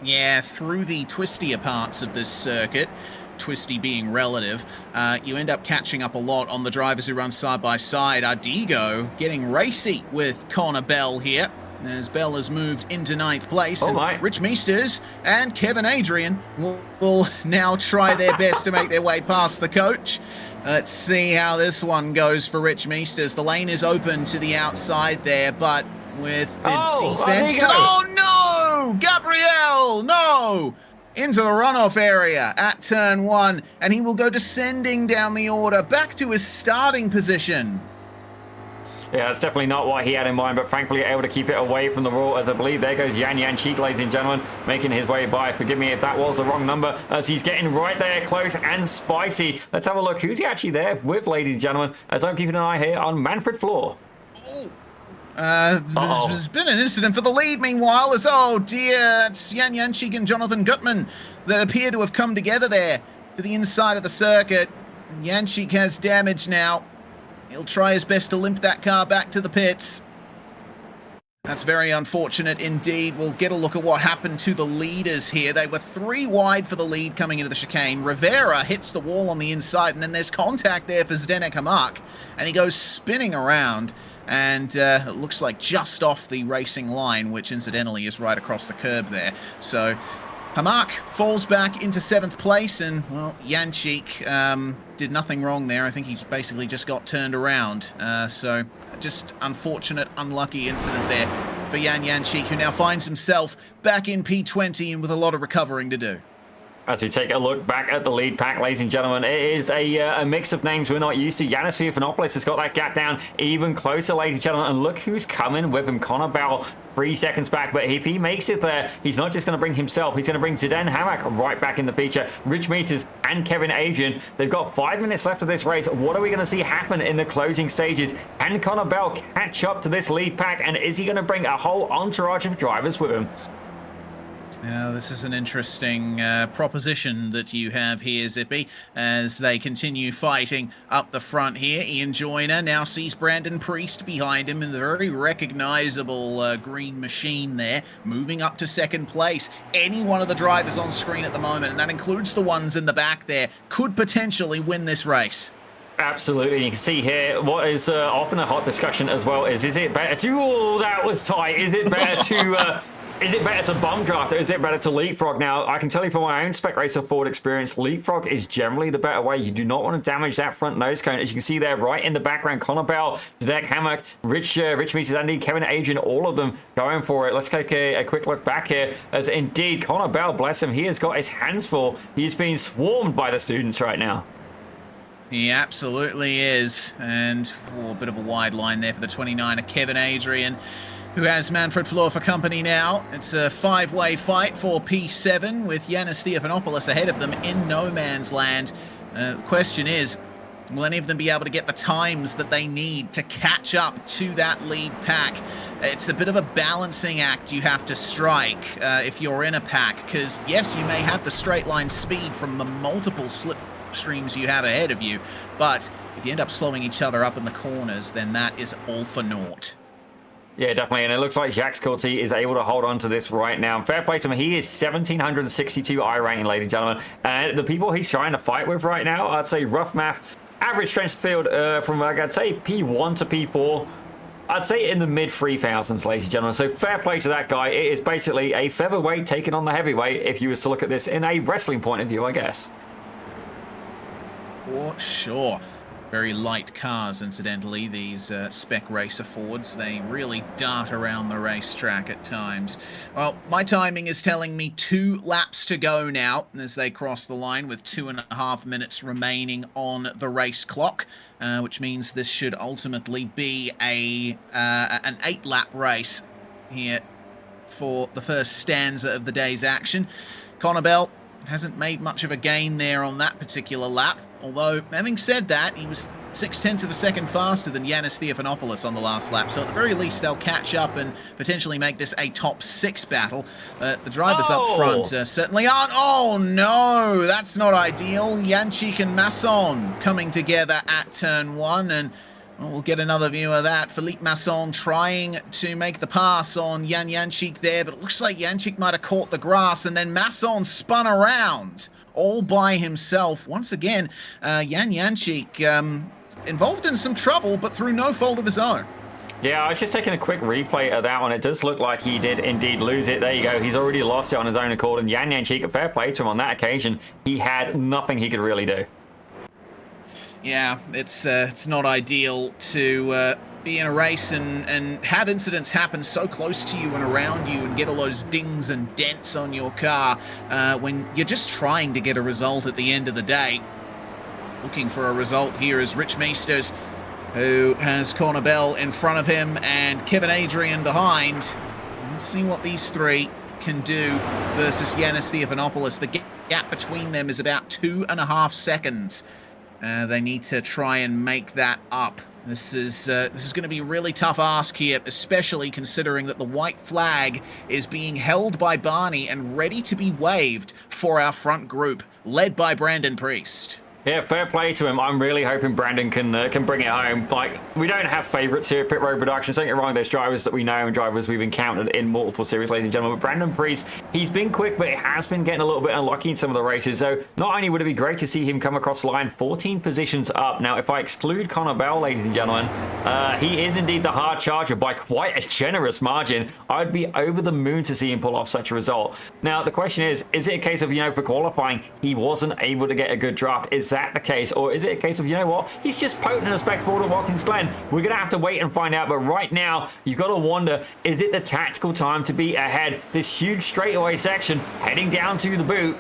Speaker 1: Yeah, through the twistier parts of this circuit, twisty being relative, you end up catching up a lot on the drivers who run side by side. Ardigo getting racy with Connor Bell here, as Bell has moved into 9th place. And Rich Meesters and Kevin Adrian will now try their best to make their way past the coach. Let's see how this one goes for Rich Meesters. The lane is open to the outside there, but with the defense... Oh, no! Gabriel! No! Into the runoff area at turn 1, and he will go descending down the order back to his starting position.
Speaker 2: Yeah, that's definitely not what he had in mind, but thankfully able to keep it away from the wall, as I believe there goes Jan Jančík, ladies and gentlemen, making his way by. Forgive me if that was the wrong number, as he's getting right there close and spicy. Let's have a look. Who's he actually there with, ladies and gentlemen, as I'm keeping an eye here on Manfred Flor.
Speaker 1: There's been an incident for the lead, meanwhile, as, oh dear, it's Jan Jančík and Jonathan Gutman that appear to have come together there to the inside of the circuit. Jančík has damage now. He'll try his best to limp that car back to the pits. That's very unfortunate indeed. We'll get a look at what happened to the leaders here. They were 3 wide for the lead coming into the chicane. Rivera hits the wall on the inside, and then there's contact there for Zdenek Hamak, and he goes spinning around, and it looks like just off the racing line, which incidentally is right across the curb there. So Hamak falls back into 7th place, and, well, Jančík did nothing wrong there. I think he basically just got turned around. So just unfortunate, unlucky incident there for Jančík, who now finds himself back in P20 and with a lot of recovering to do.
Speaker 2: As we take a look back at the lead pack, ladies and gentlemen, it is a mix of names we're not used to. Yanis Theophanopoulos has got that gap down even closer, ladies and gentlemen, and look who's coming with him. Connor Bell 3 seconds back, but if he makes it there, he's not just going to bring himself, he's going to bring Zdenek Hamak right back in the picture. Rich Meters and Kevin Adrian, they've got 5 minutes left of this race. What are we going to see happen in the closing stages? Can Connor Bell catch up to this lead pack, and is he going to bring a whole entourage of drivers with him?
Speaker 1: Now, this is an interesting proposition that you have here, Zippy, as they continue fighting up the front here. Ian Joyner now sees Brandon Priest behind him in the very recognizable green machine there, moving up to 2nd place. Any one of the drivers on screen at the moment, and that includes the ones in the back there, could potentially win this race.
Speaker 2: Absolutely. You can see here what is often a hot discussion as well is it better to... Oh, that was tight. Is it better to... Is it better to bum draft or is it better to leapfrog? Now, I can tell you from my own Spec Racer Ford experience, leapfrog is generally the better way. You do not want to damage that front nose cone. As you can see there, right in the background, Connor Bell, Zdenek Hamak, Rich Meters, Andy, Kevin Adrian, all of them going for it. Let's take a quick look back here as indeed Connor Bell, bless him, he has got his hands full. He's being swarmed by the students right now.
Speaker 1: He absolutely is. And a bit of a wide line there for the 29er, Kevin Adrian, who has Manfred Floor for company now. It's a 5-way fight for P7 with Yanis Theophanopoulos ahead of them in no man's land. The question is, will any of them be able to get the times that they need to catch up to that lead pack? It's a bit of a balancing act you have to strike if you're in a pack, because yes, you may have the straight line speed from the multiple slipstreams you have ahead of you, but if you end up slowing each other up in the corners, then that is all for naught.
Speaker 2: Yeah, definitely, and it looks like Jacques Courty is able to hold on to this right now. Fair play to him. He is 1,762 I rating, ladies and gentlemen. And the people he's trying to fight with right now, I'd say rough math, average strength field from, I'd say, P1 to P4. I'd say in the mid-3000s, ladies and gentlemen. So fair play to that guy. It is basically a featherweight taking on the heavyweight, if you was to look at this in a wrestling point of view, I guess.
Speaker 1: For sure. Very light cars, incidentally, these Spec Racer Fords. They really dart around the racetrack at times. Well, my timing is telling me 2 laps to go now as they cross the line with 2.5 minutes remaining on the race clock, which means this should ultimately be an 8-lap race here for the first stanza of the day's action. Connor Bell hasn't made much of a gain there on that particular lap. Although, having said that, he was 0.6 of a second faster than Yanis Theophanopoulos on the last lap. So at the very least, they'll catch up and potentially make this a top 6 battle. But the drivers up front certainly aren't. Oh, no, that's not ideal. Jančík and Masson coming together at turn 1. And we'll get another view of that. Philippe Masson trying to make the pass on Jančík there. But it looks like Jančík might have caught the grass. And then Masson spun around all by himself. Once again, Jančík involved in some trouble, but through no fault of his own.
Speaker 2: Yeah, I was just taking a quick replay of that one. It does look like he did indeed lose it. There you go. He's already lost it on his own accord. And Jančík, fair play to him on that occasion. He had nothing he could really do.
Speaker 1: Yeah, it's not ideal to be in a race and have incidents happen so close to you and around you and get all those dings and dents on your car when you're just trying to get a result at the end of the day. Looking for a result here is Rich Meesters, who has Connor Bell in front of him and Kevin Adrian behind. Let's see what these 3 can do versus Yanis Theophanopoulos. The gap between them is about 2.5 seconds. They need to try and make that up. This is going to be a really tough ask here, especially considering that the white flag is being held by Barney and ready to be waved for our front group, led by Brandon Priest.
Speaker 2: Yeah, fair play to him. I'm really hoping Brandon can bring it home. Like, we don't have favourites here at Pit Road Productions. Don't get me wrong, there's drivers that we know and drivers we've encountered in multiple series, ladies and gentlemen. But Brandon Priest, he's been quick, but he has been getting a little bit unlucky in some of the races. So not only would it be great to see him come across the line 14 positions up. Now, if I exclude Connor Bell, ladies and gentlemen, he is indeed the hard charger by quite a generous margin. I'd be over the moon to see him pull off such a result. Now, the question is it a case of, for qualifying, he wasn't able to get a good draft? Is that the case? Or is it a case of, what? He's just potent and a spectacle to Watkins Glen. We're going to have to wait and find out. But right now, you've got to wonder, is it the tactical time to be ahead? This huge straightaway section heading down to the boot,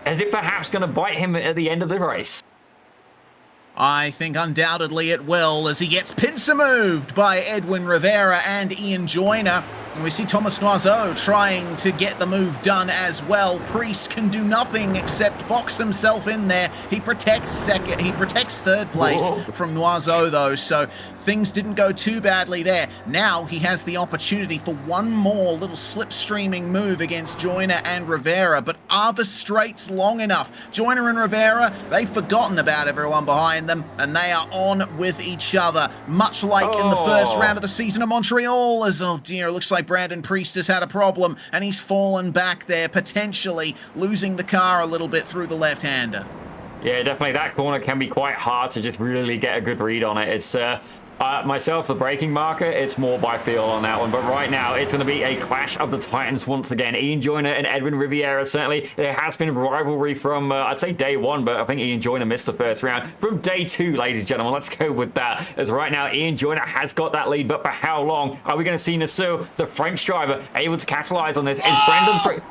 Speaker 2: is it perhaps going to bite him at the end of the race?
Speaker 1: I think undoubtedly it will, as he gets pincer moved by Edwin Rivera and Ian Joyner. And we see Thomas Noiseau trying to get the move done as well. Priest can do nothing except box himself in there. He protects third place from Noiseau, though, so things didn't go too badly there. Now he has the opportunity for one more little slipstreaming move against Joyner and Rivera, but are the straights long enough? Joyner and Rivera, they've forgotten about everyone behind them, and they are on with each other, much like in the first round of the season of Montreal, as, oh dear, it looks like Brandon Priest has had a problem, and he's fallen back there, potentially losing the car a little bit through the left-hander.
Speaker 2: Yeah, definitely. That corner can be quite hard to just really get a good read on it. It's myself, the braking marker, it's more by feel on that one. But right now, it's going to be a clash of the Titans once again. Ian Joyner and Edwin Rivera, certainly. There has been rivalry from, I'd say, day one, but I think Ian Joyner missed the first round. From day two, ladies and gentlemen, let's go with that. As right now, Ian Joyner has got that lead, but for how long? Are we going to see Nassau, the French driver, able to capitalize on this? And Brandon...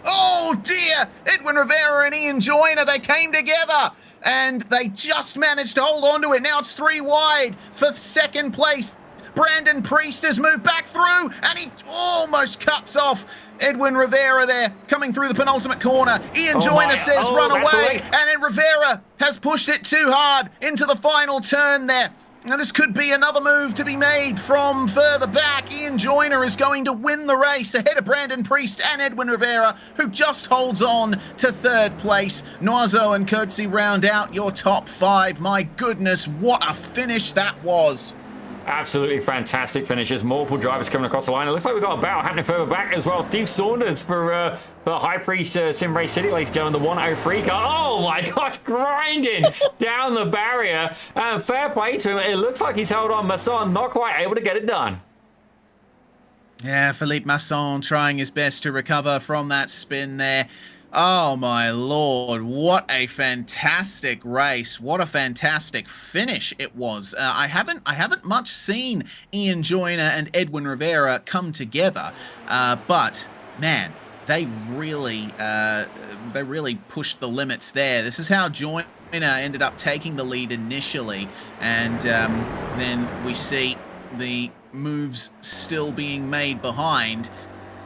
Speaker 1: Oh dear! Edwin Rivera and Ian Joyner, they came together and they just managed to hold on to it. Now it's 3 wide for second place. Brandon Priest has moved back through and he almost cuts off Edwin Rivera there, coming through the penultimate corner. Ian Joyner says run away, and then Rivera has pushed it too hard into the final turn there. Now this could be another move to be made from further back. Ian Joyner is going to win the race ahead of Brandon Priest and Edwin Rivera, who just holds on to third place. Noiseau and Coetzee round out your top 5. My goodness, what a finish that was.
Speaker 2: Absolutely fantastic finishes. Multiple drivers coming across the line. It looks like we've got a battle happening further back as well. Steve Saunders for High Priest Sim Race City, ladies and gentlemen, the 103 car. Oh my gosh, grinding down the barrier. Fair play to him. It looks like he's held on. Masson not quite able to get it done.
Speaker 1: Yeah, Philippe Masson trying his best to recover from that spin there. Oh my lord, what a fantastic race. What a fantastic finish it was. I haven't much seen Ian Joyner and Edwin Rivera come together, but man, they really pushed the limits there. This is how Joyner ended up taking the lead initially, and then we see the moves still being made behind.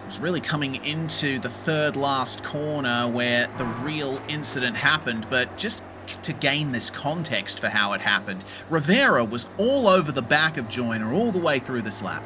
Speaker 1: It was really coming into the third last corner where the real incident happened, but just to gain this context for how it happened, Rivera was all over the back of Joyner all the way through this lap.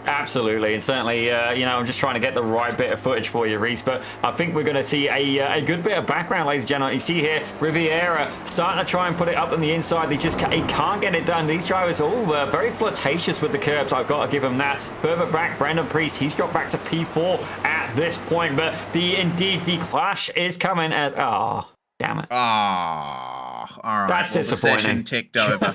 Speaker 2: Absolutely, and certainly, I'm just trying to get the right bit of footage for you, Reese, but I think we're going to see a good bit of background, ladies and gentlemen. You see here, Riviera starting to try and put it up on the inside. He can't get it done. These drivers are all very flirtatious with the curbs. I've got to give them that. Further back, Brandon Priest, he's dropped back to P4 at this point, but the clash is coming at... Oh, damn it.
Speaker 1: Oh, all right.
Speaker 2: That's disappointing.
Speaker 1: The session ticked over.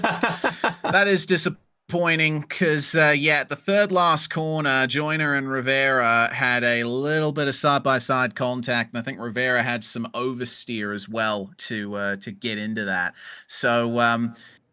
Speaker 1: That is disappointing. Because, at the third last corner, Joyner and Rivera had a little bit of side-by-side contact, and I think Rivera had some oversteer as well to get into that. So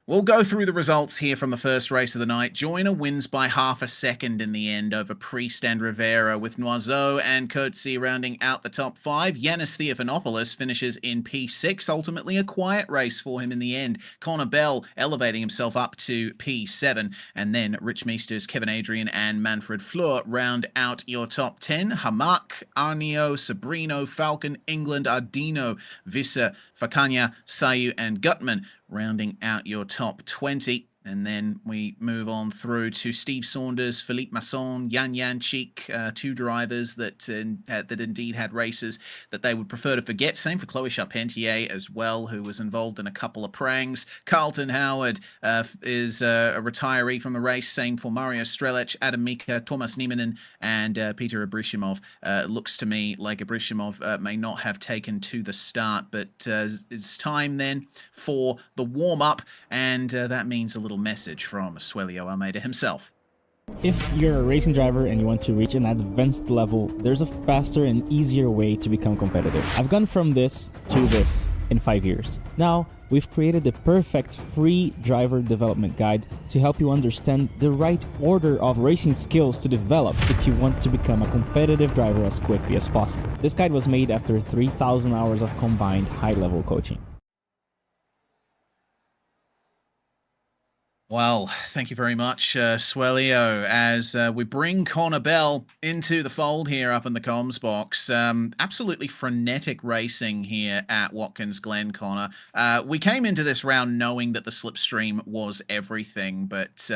Speaker 1: we'll go through the results here from the first race of the night. Joyner wins by half a second in the end over Priest and Rivera, with Noiseau and Coetzee rounding out the top 5. Yanis Theophanopoulos finishes in P6, ultimately a quiet race for him in the end. Connor Bell elevating himself up to P7, and then Rich Meesters, Kevin Adrian, and Manfred Fleur round out your top 10. Hamak, Arnio, Sabrino, Falcon, England, Ardino, Visser, Fakanya, Sayu, and Gutman rounding out your top 20. And then we move on through to Steve Saunders, Philippe Masson, Jan Janchik, two drivers that indeed had races that they would prefer to forget. Same for Chloe Charpentier as well, who was involved in a couple of prangs. Carlton Howard is a retiree from the race. Same for Mario Strelec, Adam Mika, Thomas Nieminen, and Peter Abrishimov. Looks to me like Abrishimov may not have taken to the start, but it's time then for the warm-up, and that means a little message from Suelio Almeida himself.
Speaker 3: If you're a racing driver and you want to reach an advanced level, there's a faster and easier way to become competitive. I've gone from this to this in 5 years. Now, we've created the perfect free driver development guide to help you understand the right order of racing skills to develop if you want to become a competitive driver as quickly as possible. This guide was made after 3,000 hours of combined high-level coaching.
Speaker 1: Well, thank you very much, Suelio, as we bring Connor Bell into the fold here up in the comms box. Absolutely frenetic racing here at Watkins Glen, Connor. We came into this round knowing that the slipstream was everything, but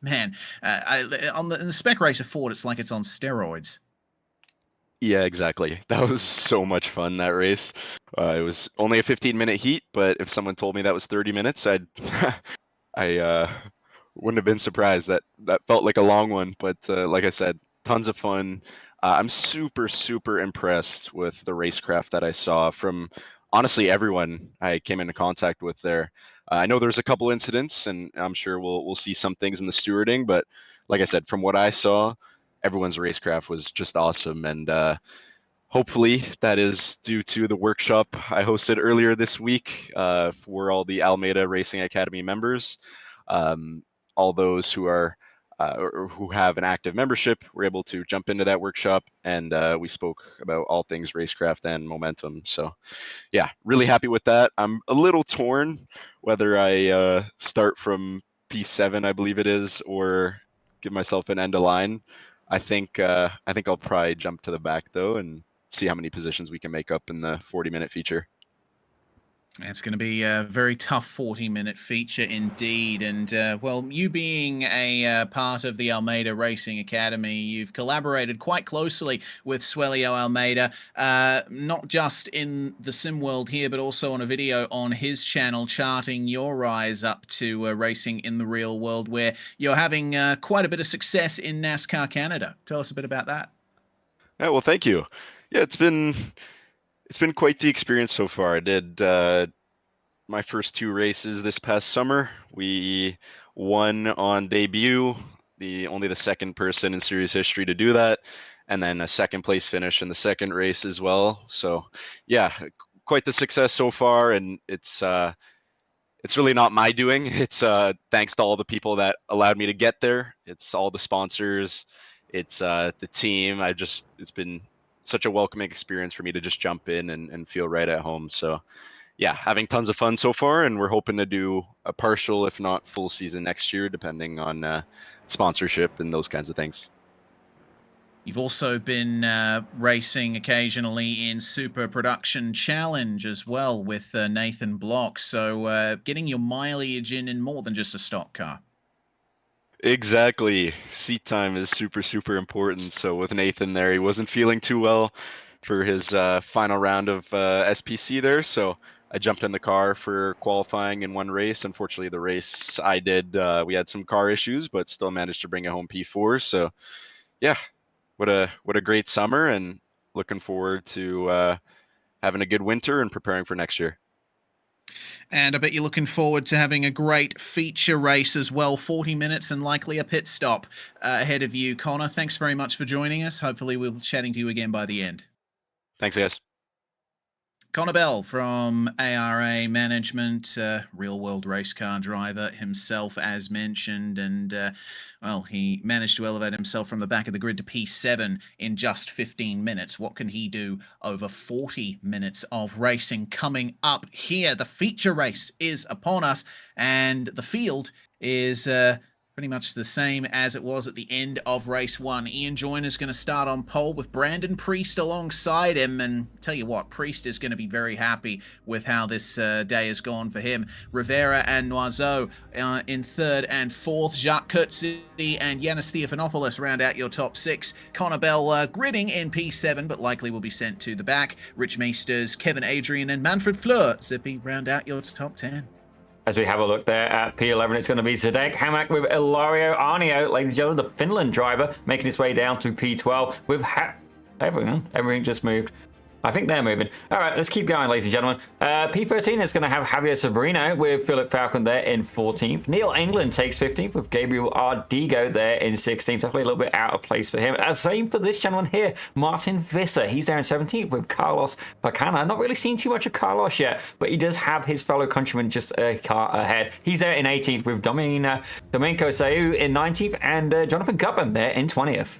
Speaker 1: man, in the Spec Racer Ford, it's like it's on steroids.
Speaker 4: Yeah, exactly. That was so much fun, that race. It was only a 15-minute heat, but if someone told me that was 30 minutes, I wouldn't have been surprised. That felt like a long one, but like I said, tons of fun. I'm super impressed with the racecraft that I saw from honestly everyone I came into contact with there. I know there's a couple incidents, and I'm sure we'll see some things in the stewarding, but like I said, from what I saw, everyone's racecraft was just awesome, and hopefully that is due to the workshop I hosted earlier this week for all the Almeida Racing Academy members. All those who are or who have an active membership were able to jump into that workshop, and we spoke about all things racecraft and momentum. So yeah, really happy with that. I'm a little torn whether I start from P7, I believe it is, or give myself an end of line. I think I'll probably jump to the back though and see how many positions we can make up in the 40-minute feature.
Speaker 1: It's going to be a very tough 40-minute feature indeed. And, well, you being a part of the Almeida Racing Academy, you've collaborated quite closely with Suelio Almeida, not just in the sim world here, but also on a video on his channel charting your rise up to racing in the real world, where you're having quite a bit of success in NASCAR Canada. Tell us a bit about that.
Speaker 4: Yeah, well, thank you. Yeah, it's been quite the experience so far. I did my first 2 races this past summer. We won on debut, only the second person in series history to do that, and then a second place finish in the second race as well. So yeah, quite the success so far, and it's really not my doing. It's thanks to all the people that allowed me to get there. It's all the sponsors, it's the team. It's been such a welcoming experience for me to just jump in and feel right at home. So yeah, having tons of fun so far, and we're hoping to do a partial, if not full season next year, depending on sponsorship and those kinds of things.
Speaker 1: You've also been racing occasionally in Super Production Challenge as well with Nathan Block. So getting your mileage in more than just a stock car.
Speaker 4: Exactly. Seat time is super important. So with Nathan there, he wasn't feeling too well for his final round of SPC there. So I jumped in the car for qualifying in one race. Unfortunately, the race I did, we had some car issues, but still managed to bring it home P4. So yeah, what a great summer, and looking forward to having a good winter and preparing for next year.
Speaker 1: And I bet you're looking forward to having a great feature race as well. 40 minutes and likely a pit stop ahead of you, Connor. Thanks very much for joining us. Hopefully we'll be chatting to you again by the end.
Speaker 4: Thanks, guys.
Speaker 1: Connor Bell from ARA Management, real-world race car driver himself, as mentioned, and, well, he managed to elevate himself from the back of the grid to P7 in just 15 minutes. What can he do over 40 minutes of racing coming up here? The feature race is upon us, and the field is pretty much the same as it was at the end of race 1. Ian Joyner's going to start on pole with Brandon Priest alongside him, and tell you what, Priest is going to be very happy with how this day has gone for him. Rivera and Noiseau in 3rd and 4th. Jacques Coetzee and Yanis Theophanopoulos round out your top 6. Connor Bell gridding in P7, but likely will be sent to the back. Rich Meesters, Kevin Adrian, and Manfred Fleur, Zippy, round out your top 10.
Speaker 2: As we have a look there at P11, it's going to be Zdenek Hamak with Ilario Arnio, ladies and gentlemen, the Finland driver, making his way down to P12 with everything just moved. I think they're moving. All right, let's keep going, ladies and gentlemen. P13 is going to have Javier Sobrino with Philip Falcon there in 14th. Neil England takes 15th with Gabriel Ardigo there in 16th. Definitely a little bit out of place for him. Same for this gentleman here, Martin Visser. He's there in 17th with Carlos Bacana. Not really seen too much of Carlos yet, but he does have his fellow countryman just a car ahead. He's there in 18th with Domenico Seu in 19th and Jonathan Gutman there in 20th.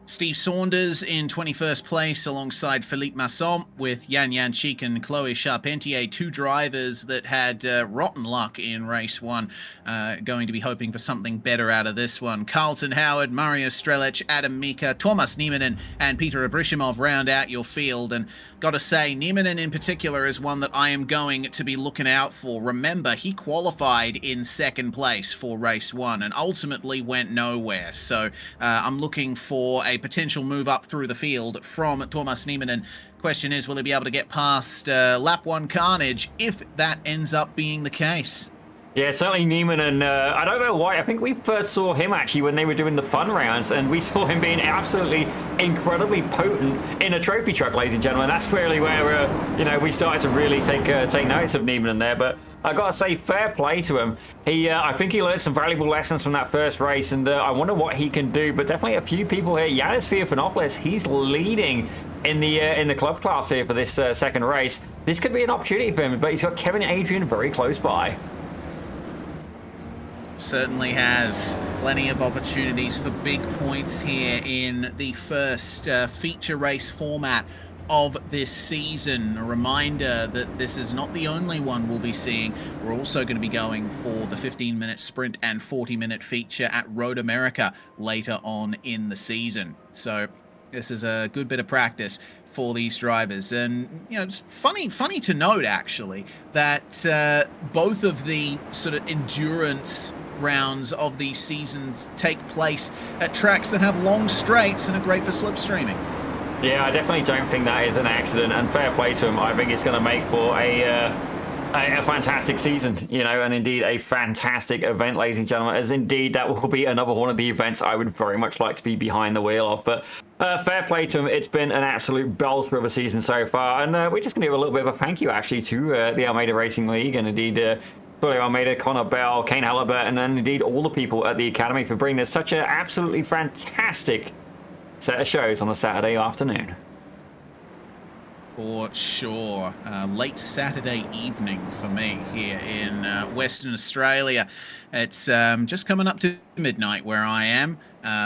Speaker 1: Steve Saunders in 21st place alongside Philippe Masson with Yan Yanchik and Chloe Charpentier, 2 drivers that had rotten luck in race 1, going to be hoping for something better out of this one. Carlton Howard, Mario Strelec, Adam Mika, Thomas Nieminen and Peter Abrishimov round out your field, and got to say, Nieminen in particular is one that I am going to be looking out for. Remember, he qualified in 2nd place for race 1 and ultimately went nowhere, so I'm looking for a potential move up through the field from Thomas Nieminen. Question is, will he be able to get past lap 1 carnage if that ends up being the case?
Speaker 2: Yeah, certainly Neiman, and I don't know why. I think we first saw him actually when they were doing the fun rounds, and we saw him being absolutely incredibly potent in a trophy truck, ladies and gentlemen. That's really where we started to really take notice of Neiman there. But I gotta say, fair play to him. I think he learned some valuable lessons from that first race, and I wonder what he can do. But definitely a few people here. Yanis Theophanopoulos, he's leading in the club class here for this second race. This could be an opportunity for him, but he's got Kevin Adrian very close by.
Speaker 1: Certainly has plenty of opportunities for big points here in the first feature race format of this season. A reminder that this is not the only one we'll be seeing. We're also going to be going for the 15-minute sprint and 40-minute feature at Road America later on in the season. So this is a good bit of practice for these drivers. And it's funny to note actually that both of the sort of endurance rounds of these seasons take place at tracks that have long straights and are great for slipstreaming.
Speaker 2: Yeah, I definitely don't think that is an accident, and fair play to him. I think it's going to make for a fantastic season, and indeed a fantastic event, ladies and gentlemen, as indeed that will be another one of the events I would very much like to be behind the wheel of. But fair play to him. It's been an absolute belter of a season so far, and we're just going to give a little bit of a thank you actually to the Almeida Racing League, and indeed Julio Almeida, Connor Bell, Kane Halliburton, and then indeed all the people at the Academy for bringing us such an absolutely fantastic set of shows on a Saturday afternoon.
Speaker 1: For sure. Late Saturday evening for me here in Western Australia. It's just coming up to midnight where I am,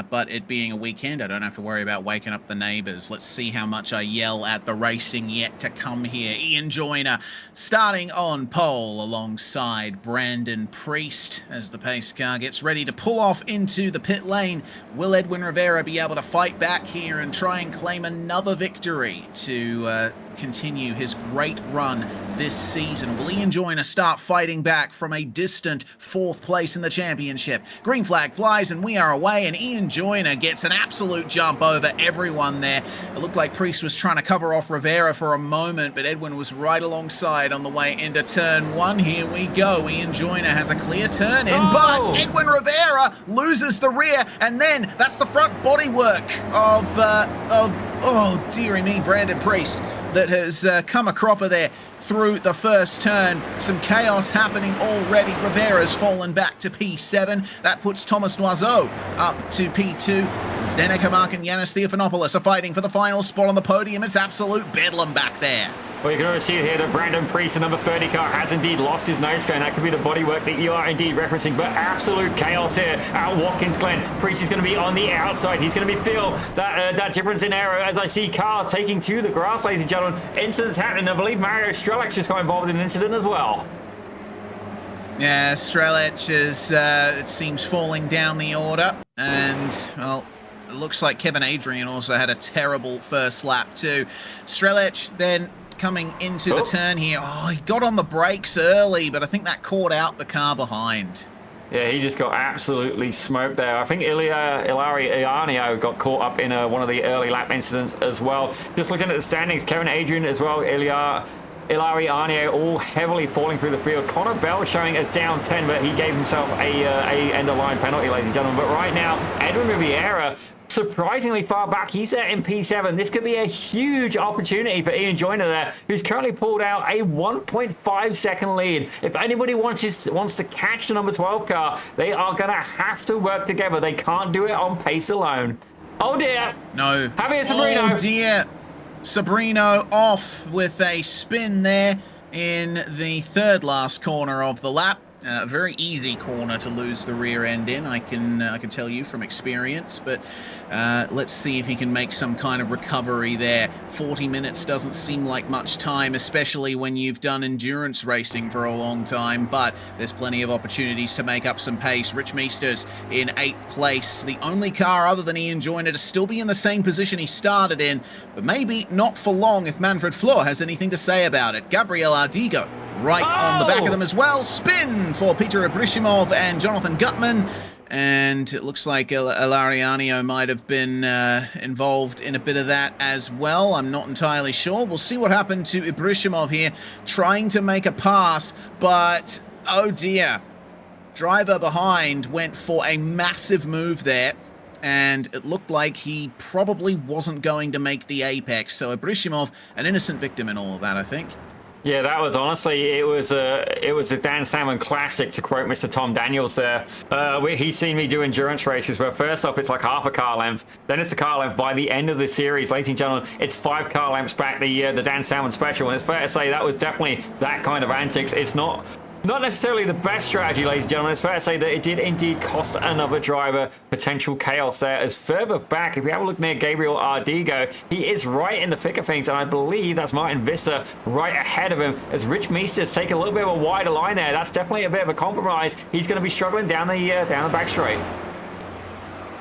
Speaker 1: but it being a weekend, I don't have to worry about waking up the neighbours. Let's see how much I yell at the racing yet to come here. Ian Joyner starting on pole alongside Brandon Priest as the pace car gets ready to pull off into the pit lane. Will Edwin Rivera be able to fight back here and try and claim another victory to continue his great run this season? Will Ian Joyner start fighting back from a distant 4th place in the championship? Green flag flies and we are away, and Ian Joyner gets an absolute jump over everyone there. It looked like Priest was trying to cover off Rivera for a moment, but Edwin was right alongside on the way into turn 1. Here we go. Ian Joyner has a clear turn in, but Edwin Rivera loses the rear, and then that's the front bodywork of oh dearie me, Brandon Priest, that has come a cropper there through the first turn. Some chaos happening already. Rivera's fallen back to P7. That puts Thomas Noiseau up to P2. Zdenek Hamak and Yanis Theophanopoulos are fighting for the final spot on the podium. It's absolute bedlam back there.
Speaker 2: Well, you can already see here that Brandon Priest, the number 30 car, has indeed lost his nose cone. That could be the bodywork that you are indeed referencing, but absolute chaos here at Watkins Glen. Priest is going to be on the outside. He's going to be feel that difference in aero as I see cars taking to the grass, ladies and gentlemen. Incidents happening. I believe Mario Strelac's just got involved in an incident as well.
Speaker 1: Yeah, Strelec is, it seems, falling down the order. And, well, it looks like Kevin Adrian also had a terrible first lap too. Strelec then coming into the turn here. Oh, he got on the brakes early, but I think that caught out the car behind.
Speaker 2: Yeah, he just got absolutely smoked there. I think Ilari Ianio got caught up in one of the early lap incidents as well. Just looking at the standings, Kevin Adrian as well, Ilari Ianio all heavily falling through the field. Connor Bell showing as down 10, but he gave himself a end-of-line penalty, ladies and gentlemen. But right now, Edwin Riviera surprisingly far back. He's there in P7. This could be a huge opportunity for Ian Joyner there, who's currently pulled out a 1.5 second lead. If anybody wants to catch the number 12 car, they are going to have to work together. They can't do it on pace alone. Oh dear.
Speaker 1: No.
Speaker 2: Javier Sobrino.
Speaker 1: Oh dear. Sobrino off with a spin there in the third last corner of the lap. A very easy corner to lose the rear end in, I can tell you from experience, but let's see if he can make some kind of recovery there. 40 minutes doesn't seem like much time, especially when you've done endurance racing for a long time, but there's plenty of opportunities to make up some pace. Rich Meesters in 8th place, the only car other than Ian Joyner to still be in the same position he started in, but maybe not for long if Manfred Fleur has anything to say about it. Gabriel Ardigo right on the back of them as well. Spin for Peter Abrishimov and Jonathan Gutman. And it looks like Ilariano might have been involved in a bit of that as well. I'm not entirely sure. We'll see what happened to Ibrishimov here, trying to make a pass, but oh dear. Driver behind went for a massive move there, and it looked like he probably wasn't going to make the apex. So Ibrishimov, an innocent victim in all of that, I think.
Speaker 2: Yeah, that was honestly, it was a Dan Salmon classic, to quote Mr. Tom Daniels there. He's seen me do endurance races where first off it's like half a car length, then it's a car length. By the end of the series, ladies and gentlemen, it's 5 car lengths back, the Dan Salmon special, and it's fair to say that was definitely that kind of antics. It's not necessarily the best strategy, ladies and gentlemen. It's fair to say that it did indeed cost another driver potential chaos there. As further back, if we have a look near Gabriel Ardigo, he is right in the thick of things, and I believe that's Martin Visser right ahead of him as Rich Meesters take a little bit of a wider line there. That's definitely a bit of a compromise. He's going to be struggling down the back straight.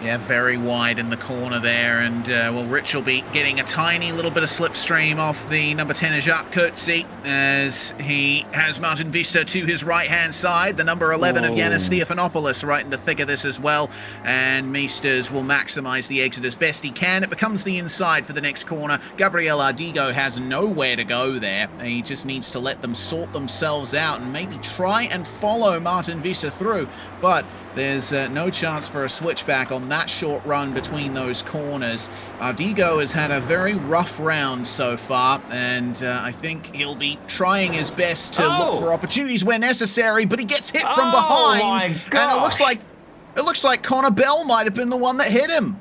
Speaker 1: Yeah, very wide in the corner there, and well, Rich will be getting a tiny little bit of slipstream off the number 10 Jacques Coetzee as he has Martin Visser to his right-hand side, the number 11 of Yanis Theophanopoulos right in the thick of this as well, and Meesters will maximise the exit as best he can. It becomes the inside for the next corner. Gabriel Ardigo has nowhere to go there. He just needs to let them sort themselves out and maybe try and follow Martin Visser through, but there's no chance for a switchback on that short run between those corners. Ardigo has had a very rough round so far, and I think he'll be trying his best to look for opportunities where necessary, but he gets hit from behind, and it looks like Connor Bell might have been the one that hit him.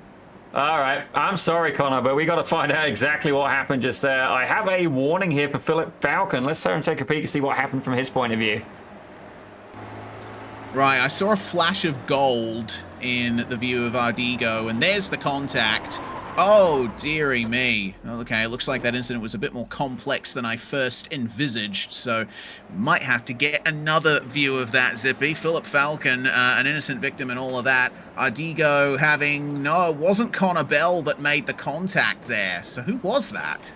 Speaker 2: All right, I'm sorry, Connor, but we got to find out exactly what happened just there. I have a warning here for Philip Falcon. Let's go and take a peek and see what happened from his point of view.
Speaker 1: Right, I saw a flash of gold in the view of Ardigo, and there's the contact. Oh, dearie me. Okay, it looks like that incident was a bit more complex than I first envisaged, so might have to get another view of that, Zippy. Philip Falcon, an innocent victim in all of that. Ardigo having... No, it wasn't Connor Bell that made the contact there, so who was that?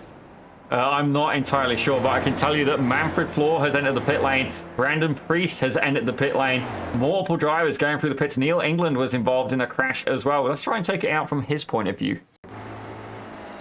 Speaker 2: I'm not entirely sure, but I can tell you that Manfred Fleur has entered the pit lane. Brandon Priest has entered the pit lane. Multiple drivers going through the pits. Neil England was involved in a crash as well. Let's try and take it out from his point of view.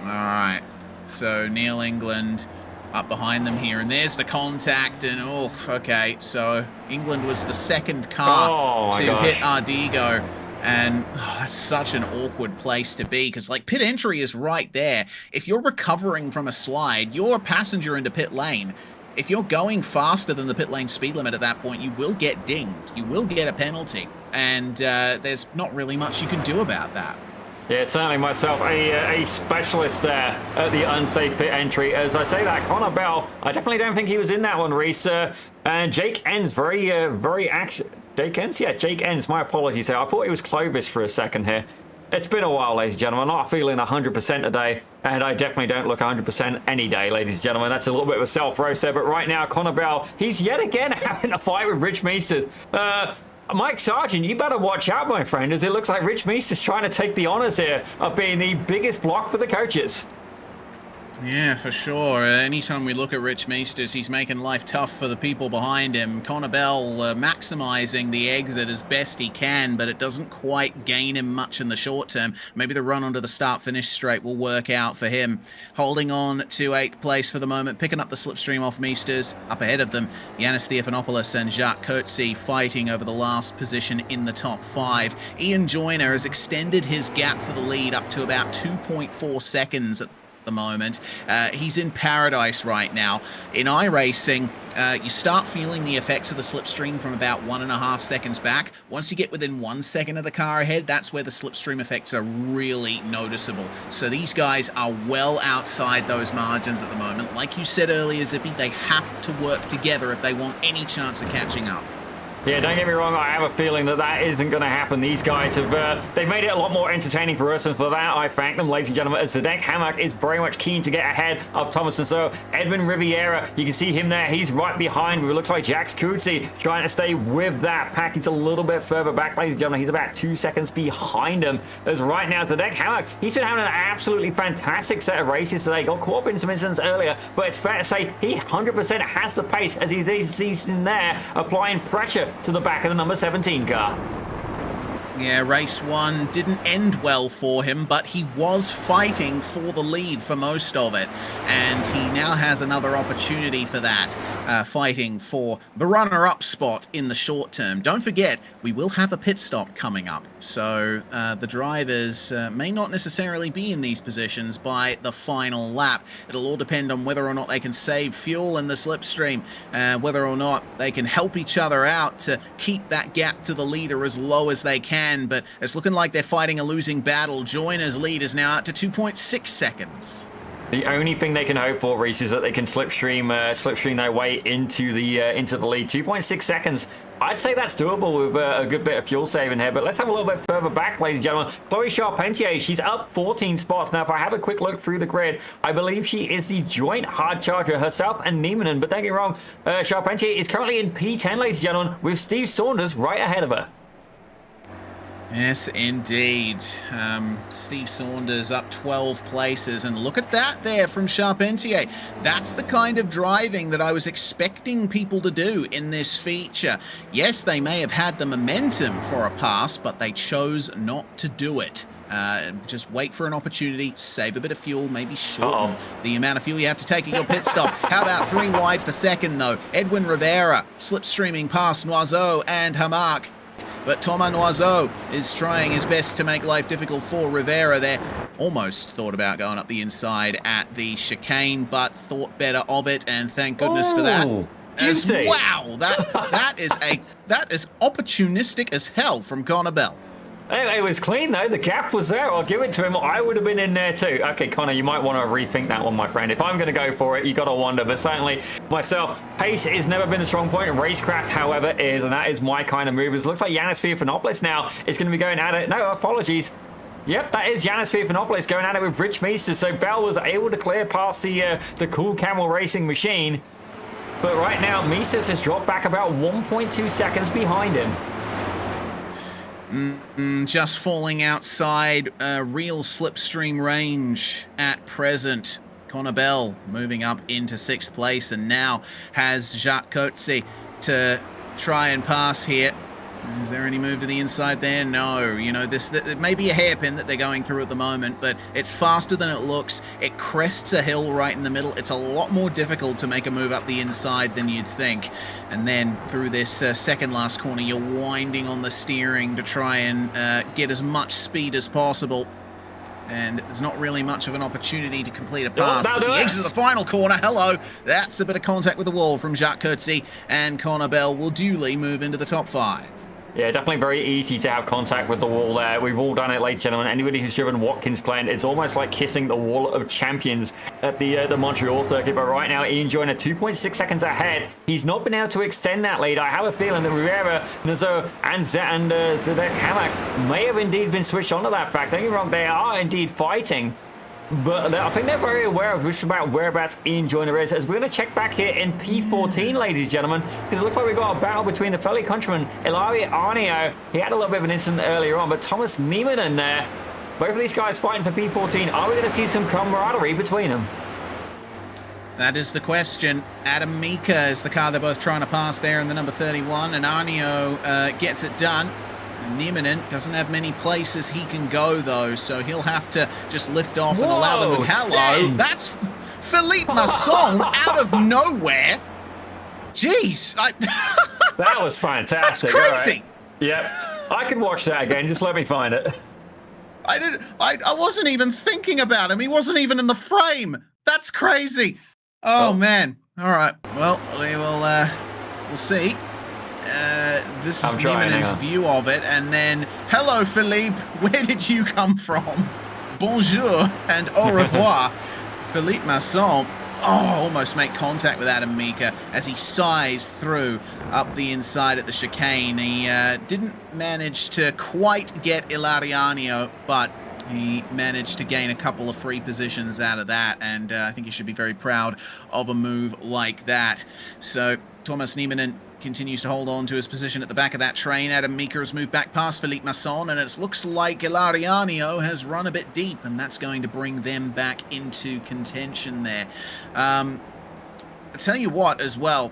Speaker 1: All right. So Neil England up behind them here, and there's the contact, and oh, okay. So England was the second car to hit Ardigo. And that's such an awkward place to be, because like pit entry is right there. If you're recovering from a slide, you're a passenger into pit lane. If you're going faster than the pit lane speed limit at that point, you will get dinged. You will get a penalty. And there's not really much you can do about that.
Speaker 2: Yeah, certainly myself, a specialist there at the unsafe pit entry. As I say that, Connor Bell, I definitely don't think he was in that one, Reese. And Jake Enns, Jake Enns, my apologies there. I thought it was Clovis for a second here. It's been a while, ladies and gentlemen. I'm not feeling 100% today, and I definitely don't look 100% any day, ladies and gentlemen. That's a little bit of a self-roast there, but right now, Connor Bell, he's yet again having a fight with Rich Meesters. Mike Sargent, you better watch out, my friend, as it looks like Rich Meester's trying to take the honors here of being the biggest block for the coaches.
Speaker 1: Yeah, for sure. Anytime we look at Rich Meesters, he's making life tough for the people behind him. Connor Bell maximizing the exit as best he can, but it doesn't quite gain him much in the short term. Maybe the run onto the start-finish straight will work out for him. Holding on to 8th place for the moment, picking up the slipstream off Meesters. Up ahead of them, Yannis Theophanopoulos and Jacques Coetzee fighting over the last position in the top 5. Ian Joyner has extended his gap for the lead up to about 2.4 seconds at the moment. He's in paradise right now. In iRacing, you start feeling the effects of the slipstream from about 1.5 seconds back. Once you get within 1 second of the car ahead, that's where the slipstream effects are really noticeable. So these guys are well outside those margins at the moment. Like you said earlier, Zippy, they have to work together if they want any chance of catching up.
Speaker 2: Yeah, don't get me wrong, I have a feeling that isn't going to happen. These guys have, they've made it a lot more entertaining for us, and for that, I thank them, ladies and gentlemen, as Zdeněk Hamak is very much keen to get ahead of Thomas. And so, Edwin Riviera, you can see him there, he's right behind, it looks like Jacques Coetzee trying to stay with that pack. He's a little bit further back, ladies and gentlemen, he's about 2 seconds behind him. As right now, Zdeněk Hamak, he's been having an absolutely fantastic set of races today, got caught up in some incidents earlier, but it's fair to say he 100% has the pace as he's in there, applying pressure to the back of the number 17 car.
Speaker 1: Yeah, race 1 didn't end well for him, but he was fighting for the lead for most of it, and he now has another opportunity for that, fighting for the runner-up spot in the short term. Don't forget, we will have a pit stop coming up, so the drivers may not necessarily be in these positions by the final lap. It'll all depend on whether or not they can save fuel in the slipstream, whether or not they can help each other out to keep that gap to the leader as low as they can. But it's looking like they're fighting a losing battle. Joyner's lead is now out to 2.6 seconds.
Speaker 2: The only thing they can hope for, Reese, is that they can slipstream their way into the lead. 2.6 seconds. I'd say that's doable with a good bit of fuel saving here. But let's have a little bit further back, ladies and gentlemen. Chloe Charpentier, she's up 14 spots. Now, if I have a quick look through the grid, I believe she is the joint hard charger herself and Niemanen. But don't get me wrong, Charpentier is currently in P10, ladies and gentlemen, with Steve Saunders right ahead of her.
Speaker 1: Yes, indeed. Steve Saunders up 12 places, and look at that there from Charpentier. That's the kind of driving that I was expecting people to do in this feature. Yes, they may have had the momentum for a pass, but they chose not to do it. Just wait for an opportunity, save a bit of fuel, maybe shorten the amount of fuel you have to take at your pit stop. How about 3 wide for second, though? Edwin Rivera slipstreaming past Noiseau and Hamak. But Thomas Noiseau is trying his best to make life difficult for Rivera there. Almost thought about going up the inside at the chicane, but thought better of it, and thank goodness for that. Wow, that is opportunistic as hell from Connor Bell.
Speaker 2: It was clean, though. The gap was there. I'll give it to him. I would have been in there, too. Okay, Connor, you might want to rethink that one, my friend. If I'm going to go for it, you got to wonder. But certainly, myself, pace has never been the strong point. Racecraft, however, is. And that is my kind of move. It looks like Yannis Theophanopoulos now is going to be going at it. No, apologies. Yep, that is Yannis Theophanopoulos going at it with Rich Meesters. So Bell was able to clear past the Cool Camel Racing machine. But right now, Meesters has dropped back about 1.2 seconds behind him.
Speaker 1: Just falling outside real slipstream range at present. Connor Bell moving up into 6th place, and now has Jacques Coetzee to try and pass here. Is there any move to the inside there? No. You know, it may be a hairpin that they're going through at the moment, but it's faster than it looks. It crests a hill right in the middle. It's a lot more difficult to make a move up the inside than you'd think. And then through this second last corner, you're winding on the steering to try and get as much speed as possible. And there's not really much of an opportunity to complete a pass. But the exit of the final corner, hello, that's a bit of contact with the wall from Jacques Coetzee, and Connor Bell will duly move into the top 5.
Speaker 2: Yeah, definitely very easy to have contact with the wall there. We've all done it, ladies and gentlemen. Anybody who's driven Watkins Glen, it's almost like kissing the wall of champions at the Montreal circuit. But right now, Ian Joyner 2.6 seconds ahead. He's not been able to extend that lead. I have a feeling that Rivera, Nazo, and Zadek Hamak may have indeed been switched onto that fact. Don't get me wrong, they are indeed fighting. But I think they're very aware of whereabouts Ian Joyner is, as we're going to check back here in P14, ladies and gentlemen, because it looks like we've got a battle between the fellow countryman, Ilaria Arnio. He had a little bit of an incident earlier on, but Thomas Niemann in there. Both of these guys fighting for P14. Are we going to see some camaraderie between them?
Speaker 1: That is the question. Adam Mika is the car they're both trying to pass there in the number 31, and Arnio gets it done. Niemann doesn't have many places he can go, though, so he'll have to just lift off and allow them. Hello, that's Philippe Masson out of nowhere. Jeez.
Speaker 2: That was fantastic.
Speaker 1: That's crazy.
Speaker 2: Right. Yep. I could watch that again. Just let me find it.
Speaker 1: I wasn't even thinking about him. He wasn't even in the frame. That's crazy. Oh, man. All right. Well, we'll see. This is Niemann's view of it, and then, hello, Philippe, where did you come from? Bonjour and au revoir. Philippe Masson, almost make contact with Adam Mika as he sighs through up the inside at the chicane. He didn't manage to quite get Ilariano, but he managed to gain a couple of free positions out of that, and I think he should be very proud of a move like that. So Thomas Niemann continues to hold on to his position at the back of that train. Adam Mika has moved back past Philippe Masson, and it looks like Ilariano has run a bit deep, and that's going to bring them back into contention there. I'll tell you what, as well,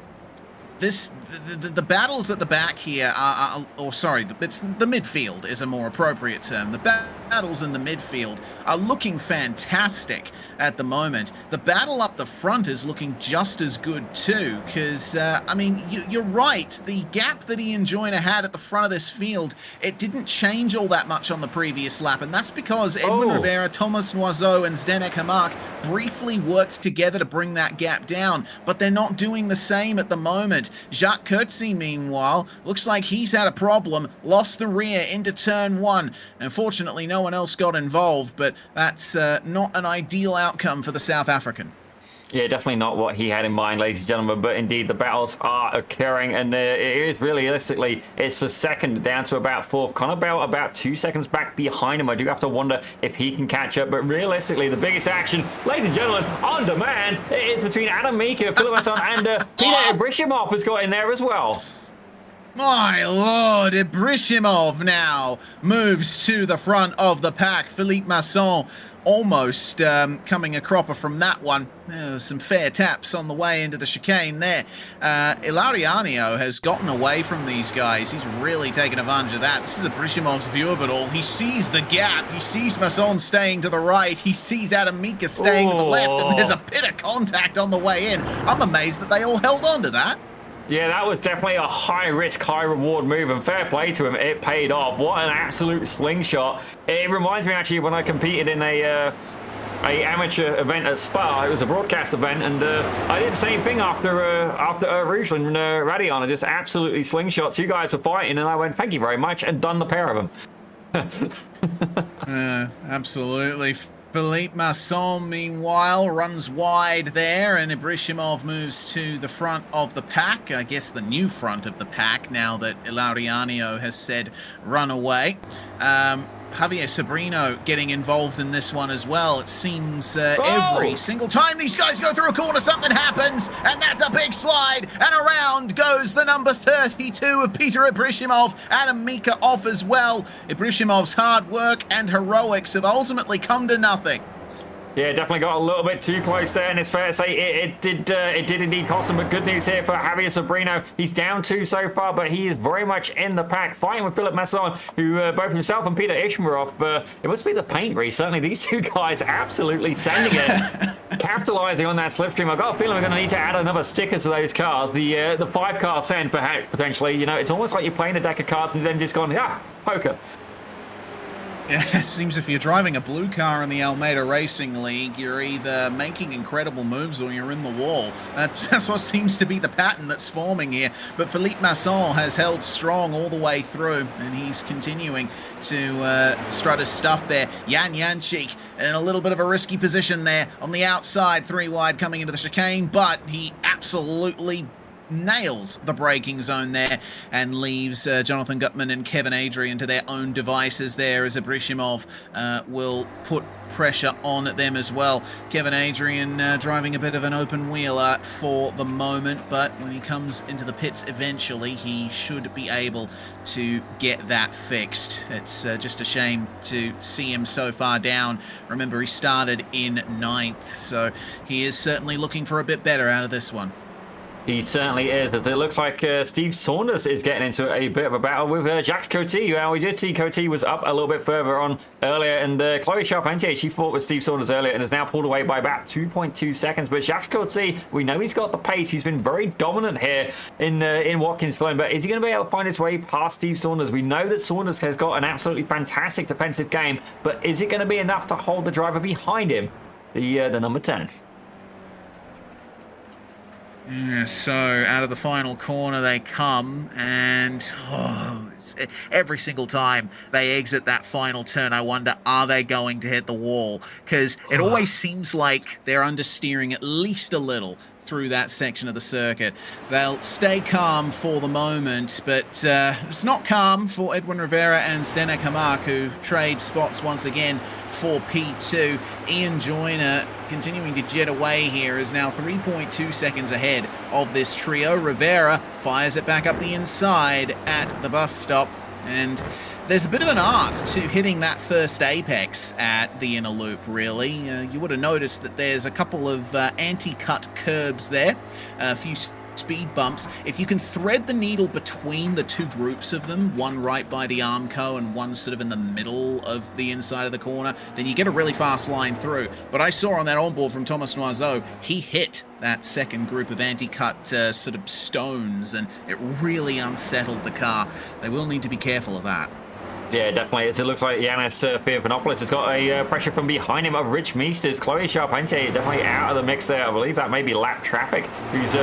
Speaker 1: the battles at the back here it's the midfield is a more appropriate term. The battles in the midfield are looking fantastic at the moment. The battle up the front is looking just as good too, because I mean, you're right, the gap that Ian Joyner had at the front of this field, it didn't change all that much on the previous lap, and that's because Edwin Rivera, Thomas Noiseau, and Zdenek Hamak briefly worked together to bring that gap down, but they're not doing the same at the moment. Jacques Kurtzy, meanwhile, looks like he's had a problem, lost the rear into turn one. Unfortunately, no one else got involved, but that's not an ideal outcome for the South African.
Speaker 2: Yeah, definitely not what he had in mind, ladies and gentlemen, but indeed the battles are occurring, and it is realistically, it's for second down to about fourth. Conor Bell about 2 seconds back behind him. I do have to wonder if he can catch up, but realistically, the biggest action, ladies and gentlemen, on demand, it is between Adam Mika, Philippe Masson, and Peter Ibrishimov has got in there as well.
Speaker 1: My lord, Ibrishimov now moves to the front of the pack. Philippe Masson almost coming a cropper from that one. Some fair taps on the way into the chicane there. Ilariano has gotten away from these guys. He's really taken advantage of that. This is Ibrishimov's view of it all. He sees the gap. He sees Masson staying to the right. He sees Adam Mika staying to the left, and there's a bit of contact on the way in. I'm amazed that they all held on to that.
Speaker 2: Yeah, that was definitely a high-risk, high-reward move, and fair play to him. It paid off. What an absolute slingshot. It reminds me, actually, when I competed in a amateur event at Spa. It was a broadcast event, and I did the same thing after Rouge and Radion. I just absolutely slingshot. Two guys were fighting, and I went, thank you very much, and done the pair of them.
Speaker 1: Absolutely. Philippe Masson, meanwhile, runs wide there, and Ibrishimov moves to the front of the pack. I guess the new front of the pack, now that Ilariano has said run away. Javier Sobrino getting involved in this one as well. It seems every single time these guys go through a corner, something happens, and that's a big slide, and around goes the number 32 of Peter Ibrishimov. Adam Mika off as well. Ibrishimov's hard work and heroics have ultimately come to nothing.
Speaker 2: Yeah, definitely got a little bit too close there, and it's fair to say it did indeed cost him. But good news here for Javier Sobrino. He's down 2 so far, but he is very much in the pack, fighting with Philippe Masson, who both himself and Peter Ishmarov. It must be the paint race. Certainly, these two guys absolutely sending it, capitalizing on that slipstream. I've got a feeling we're going to need to add another sticker to those cars. The 5-car send, perhaps potentially. You know, it's almost like you're playing a deck of cards and then just gone, poker.
Speaker 1: Yeah, it seems if you're driving a blue car in the Almeida Racing League, you're either making incredible moves or you're in the wall. That's what seems to be the pattern that's forming here. But Philippe Masson has held strong all the way through, and he's continuing to strut his stuff there. Jan Jančík in a little bit of a risky position there on the outside, 3 wide coming into the chicane, but he absolutely nails the braking zone there and leaves Jonathan Gutman and Kevin Adrian to their own devices there, as Abrishimov will put pressure on them as well. Kevin Adrian driving a bit of an open wheeler for the moment, but when he comes into the pits eventually, he should be able to get that fixed. It's just a shame to see him so far down. Remember, he started in 9th, so he is certainly looking for a bit better out of this one.
Speaker 2: He certainly is, as it looks like Steve Saunders is getting into a bit of a battle with Jacques Coty. We did see Coty was up a little bit further on earlier, and Chloe Charpentier, she fought with Steve Saunders earlier and is now pulled away by about 2.2 seconds. But Jacques Coty, we know he's got the pace. He's been very dominant here in Watkins Glen, but is he going to be able to find his way past Steve Saunders? We know that Saunders has got an absolutely fantastic defensive game, but is it going to be enough to hold the driver behind him, the number 10?
Speaker 1: Yeah, so out of the final corner they come, and every single time they exit that final turn, I wonder, are they going to hit the wall? Because it always seems like they're understeering at least a little through that section of the circuit. They'll stay calm for the moment, but it's not calm for Edwin Rivera and Zdenek Hamak, who trade spots once again for P2. Ian Joyner continuing to jet away here, is now 3.2 seconds ahead of this trio. Rivera fires it back up the inside at the bus stop, and there's a bit of an art to hitting that first apex at the inner loop, really. You would have noticed that there's a couple of anti-cut curbs there, a few speed bumps. If you can thread the needle between the two groups of them, one right by the Armco and one sort of in the middle of the inside of the corner, then you get a really fast line through. But I saw on that onboard from Thomas Noiseau, he hit that second group of anti-cut sort of stones, and it really unsettled the car. They will need to be careful of that.
Speaker 2: Yeah, definitely. As it looks like Yanis Theophanopoulos has got a pressure from behind him of Rich Meesters. Chloe Charpentier definitely out of the mix there. I believe that may be Lap Traffic who's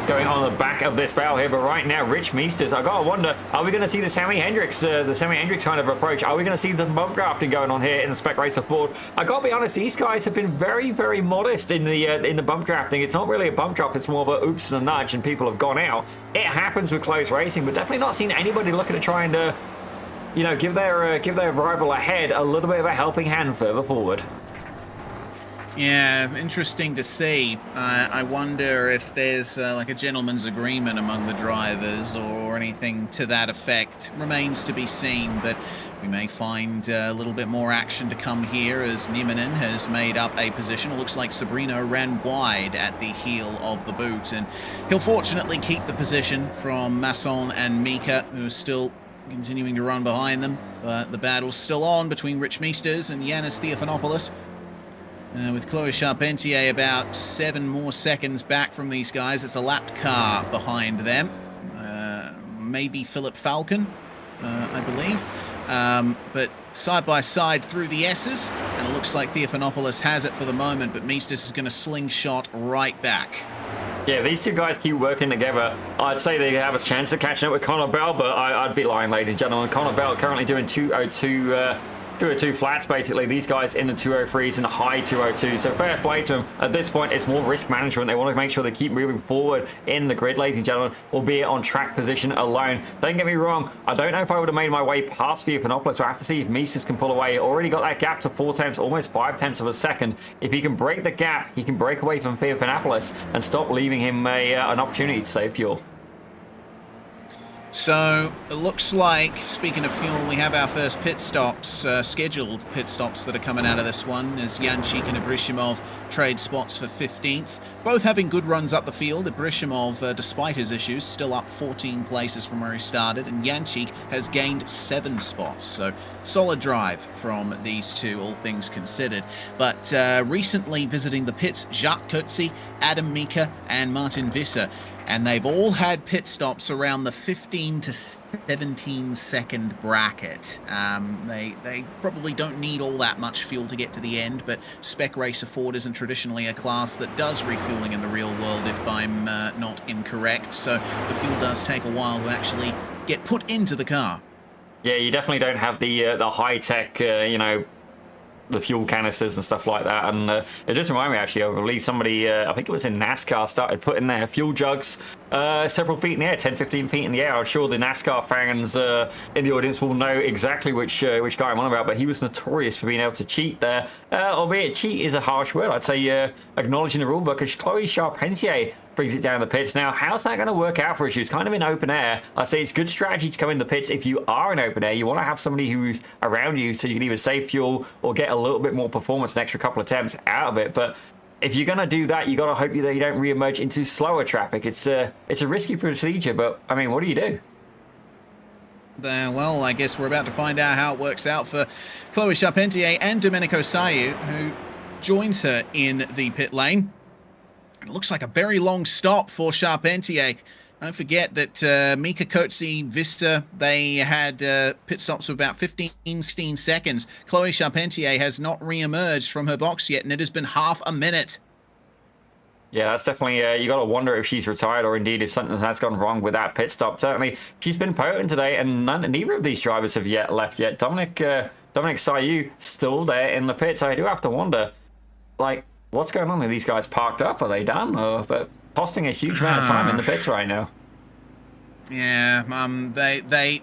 Speaker 2: going on the back of this battle here. But right now, Rich Meesters, I got to wonder, are we going to see the Sammy Hendricks kind of approach? Are we going to see the bump drafting going on here in the Spec Racer Ford? I got to be honest, these guys have been very, very modest in the bump drafting. It's not really a bump draft. It's more of a oops and a nudge, and people have gone out. It happens with close racing, but definitely not seen anybody looking to try and give their rival ahead a little bit of a helping hand further forward.
Speaker 1: Yeah, interesting to see. I wonder if there's like a gentleman's agreement among the drivers or anything to that effect. Remains to be seen, but we may find a little bit more action to come here as Nieminen has made up a position. It looks like Sabrino ran wide at the heel of the boot, and he'll fortunately keep the position from Masson and Mika, who are still continuing to run behind them, but the battle's still on between Rich Meesters and Yanis Theophanopoulos, with Chloe Charpentier about 7 more seconds back from these guys. It's a lapped car behind them, maybe Philip Falcon, I believe, but side by side through the S's, and it looks like Theophanopoulos has it for the moment, but Meesters is going to slingshot right back.
Speaker 2: Yeah, these two guys keep working together. I'd say they have a chance of catching up with Connor Bell, but I'd be lying, ladies and gentlemen. Connor Bell currently doing 202 flats, basically. These guys in the 203s and high 202. So fair play to them. At this point, it's more risk management. They want to make sure they keep moving forward in the grid, ladies and gentlemen, albeit on track position alone. Don't get me wrong. I don't know if I would have made my way past Theophanopoulos. We'll have to see if Meesters can pull away. Already got that gap to 4 tenths, almost 5 tenths of a second. If he can break the gap, he can break away from Theophanopoulos and stop leaving him an opportunity to save fuel.
Speaker 1: So it looks like, speaking of fuel, we have our first pit stops, scheduled pit stops that are coming out of this one, as Jančík and Abrishimov trade spots for 15th. Both having good runs up the field. Abrishimov, despite his issues, still up 14 places from where he started, and Jančík has gained 7 spots. So solid drive from these two, all things considered. But recently visiting the pits, Jacques Coetzee, Adam Mika, and Martin Visser. and they've all had pit stops around the 15 to 17 second bracket. They probably don't need all that much fuel to get to the end, but Spec Racer Ford isn't traditionally a class that does refueling in the real world, if I'm not incorrect, so the fuel does take a while to actually get put into the car.
Speaker 2: Yeah, you definitely don't have the high-tech, you know, the fuel canisters and stuff like that. And it just reminded me, actually, of at least somebody, I think it was in NASCAR, started putting their fuel jugs several feet in the air, 10, 15 feet in the air. I'm sure the NASCAR fans in the audience will know exactly which guy I'm on about, but he was notorious for being able to cheat there. Albeit cheat is a harsh word. I'd say acknowledging the rule book, as Chloe Charpentier brings it down the pits. Now, how's that going to work out for her? She's kind of in open air. I say it's good strategy to come in the pits if you are in open air. You want to have somebody who's around you so you can either save fuel or get a little bit more performance, an extra couple of attempts out of it. But if you're going to do that, you got to hope that you don't re-emerge into slower traffic. It's a risky procedure, but I mean, what do you do?
Speaker 1: Well, I guess we're about to find out how it works out for Chloe Charpentier and Domenico Sayu, who joins her in the pit lane. It looks like a very long stop for Charpentier. Don't forget that Mika Coetzee, Vista, they had pit stops of about 15, 16 seconds. Chloe Charpentier has not re-emerged from her box yet, and it has been half a minute.
Speaker 2: Yeah, that's definitely, you got to wonder if she's retired or indeed if something has gone wrong with that pit stop. Certainly, she's been potent today, and neither of these drivers have left yet. Dominic Sayu still there in the pits. So I do have to wonder, like, what's going on? Are these guys parked up? Are they done? But costing a huge amount of time in the pits right now.
Speaker 1: Yeah, they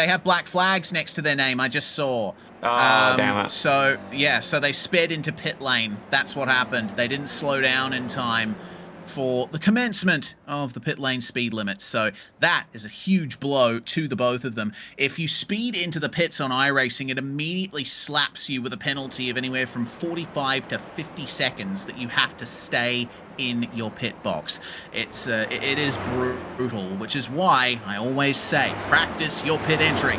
Speaker 1: have black flags next to their name. I just saw.
Speaker 2: Oh, damn it.
Speaker 1: So yeah, so they sped into pit lane. That's what happened. They didn't slow down in time for the commencement of the pit lane speed limit. So that is a huge blow to the both of them. If you speed into the pits on iRacing, it immediately slaps you with a penalty of anywhere from 45 to 50 seconds that you have to stay in your pit box. It is brutal, which is why I always say practice your pit entry.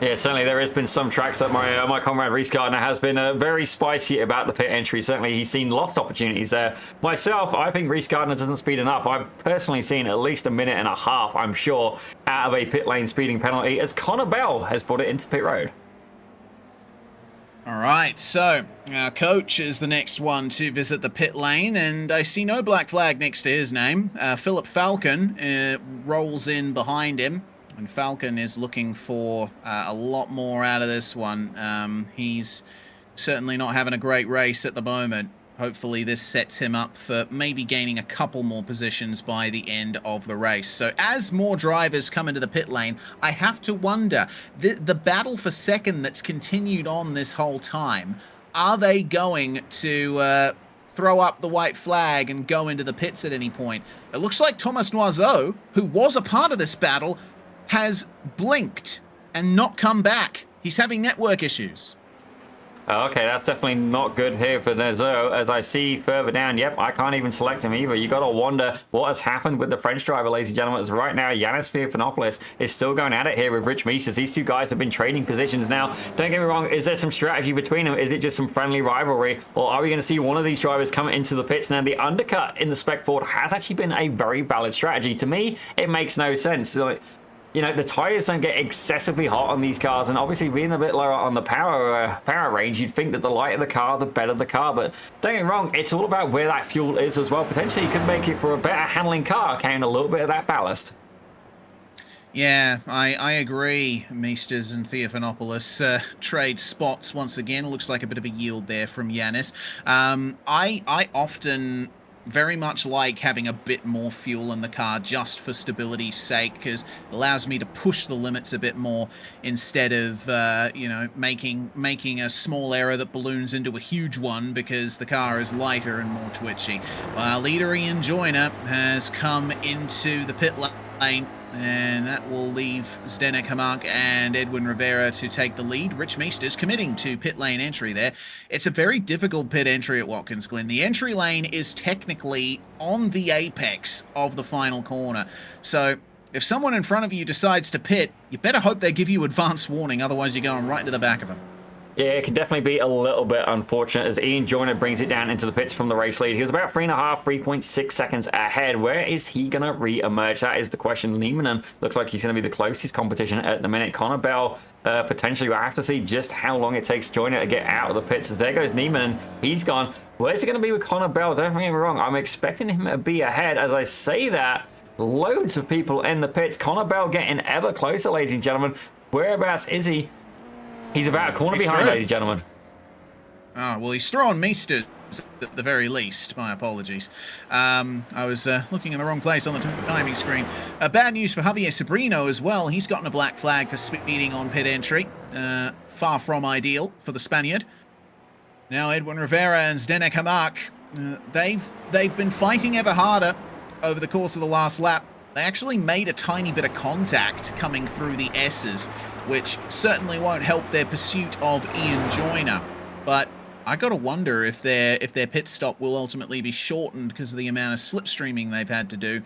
Speaker 2: Yeah, certainly there has been some tracks that my comrade Reese Gardner has been very spicy about the pit entry. Certainly he's seen lost opportunities there. Myself, I think Reese Gardner doesn't speed enough. I've personally seen at least a minute and a half, I'm sure, out of a pit lane speeding penalty, as Connor Bell has brought it into pit road.
Speaker 1: All right, so our coach is the next one to visit the pit lane, and I see no black flag next to his name. Philip Falcon rolls in behind him. And Falcon is looking for a lot more out of this one. He's certainly not having a great race at the moment. Hopefully this sets him up for maybe gaining a couple more positions by the end of the race. So as more drivers come into the pit lane, I have to wonder, the battle for second that's continued on this whole time, are they going to throw up the white flag and go into the pits at any point? It looks like Thomas Noiseau, who was a part of this battle, has blinked and not come back. He's having network issues.
Speaker 2: Okay, that's definitely not good here for Noiseau. As I see further down, yep, I can't even select him either. You got to wonder what has happened with the French driver, ladies and gentlemen. As right now, Yanis Theophanopoulos is still going at it here with Rich Meisters. These two guys have been trading positions now. Don't get me wrong, is there some strategy between them? Is it just some friendly rivalry? Or are we going to see one of these drivers come into the pits? Now, the undercut in the Spec Ford has actually been a very valid strategy. To me, it makes no sense. You know, the tires don't get excessively hot on these cars, and obviously being a bit lower on the power range, you'd think that the lighter the car, the better the car. But don't get me wrong, it's all about where that fuel is as well. Potentially, you could make it for a better handling car, carrying a little bit of that ballast.
Speaker 1: Yeah, I agree. Meisters and Theophanopoulos trade spots once again. Looks like a bit of a yield there from Yanis. I often very much like having a bit more fuel in the car just for stability's sake, because it allows me to push the limits a bit more instead of you know, making a small error that balloons into a huge one because the car is lighter and more twitchy. Well, leader Ian Joyner has come into the pit lane, and that will leave Zdenek Hamak and Edwin Rivera to take the lead. Rich Meisters committing to pit lane entry there. It's a very difficult pit entry at Watkins Glen. The entry lane is technically on the apex of the final corner. So if someone in front of you decides to pit, you better hope they give you advance warning, otherwise you're going right into the back of them.
Speaker 2: Yeah, it can definitely be a little bit unfortunate as Ian Joyner brings it down into the pits from the race lead. He was about 3.6 seconds ahead. Where is he going to re-emerge? That is the question. Niemanen looks like he's going to be the closest competition at the minute. Connor Bell, potentially, we'll have to see just how long it takes Joyner to get out of the pits. There goes Niemanen. He's gone. Where's it going to be with Connor Bell? Don't get me wrong. I'm expecting him to be ahead. As I say that, loads of people in the pits. Connor Bell getting ever closer, ladies and gentlemen. Whereabouts is he? He's about a corner behind, ladies and gentlemen.
Speaker 1: Oh, well, he's throwing Meisters at the very least. My apologies. I was looking in the wrong place on the timing screen. Bad news for Javier Sobrino as well. He's gotten a black flag for speeding on pit entry. Far from ideal for the Spaniard. Now Edwin Rivera and Zdenek Hamak, they've been fighting ever harder over the course of the last lap. They actually made a tiny bit of contact coming through the S's, which certainly won't help their pursuit of Ian Joyner. But I gotta wonder if their pit stop will ultimately be shortened because of the amount of slipstreaming they've had to do,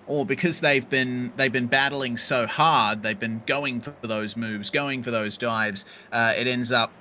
Speaker 1: or because they've been battling so hard, they've been going for those moves, going for those dives. It ends up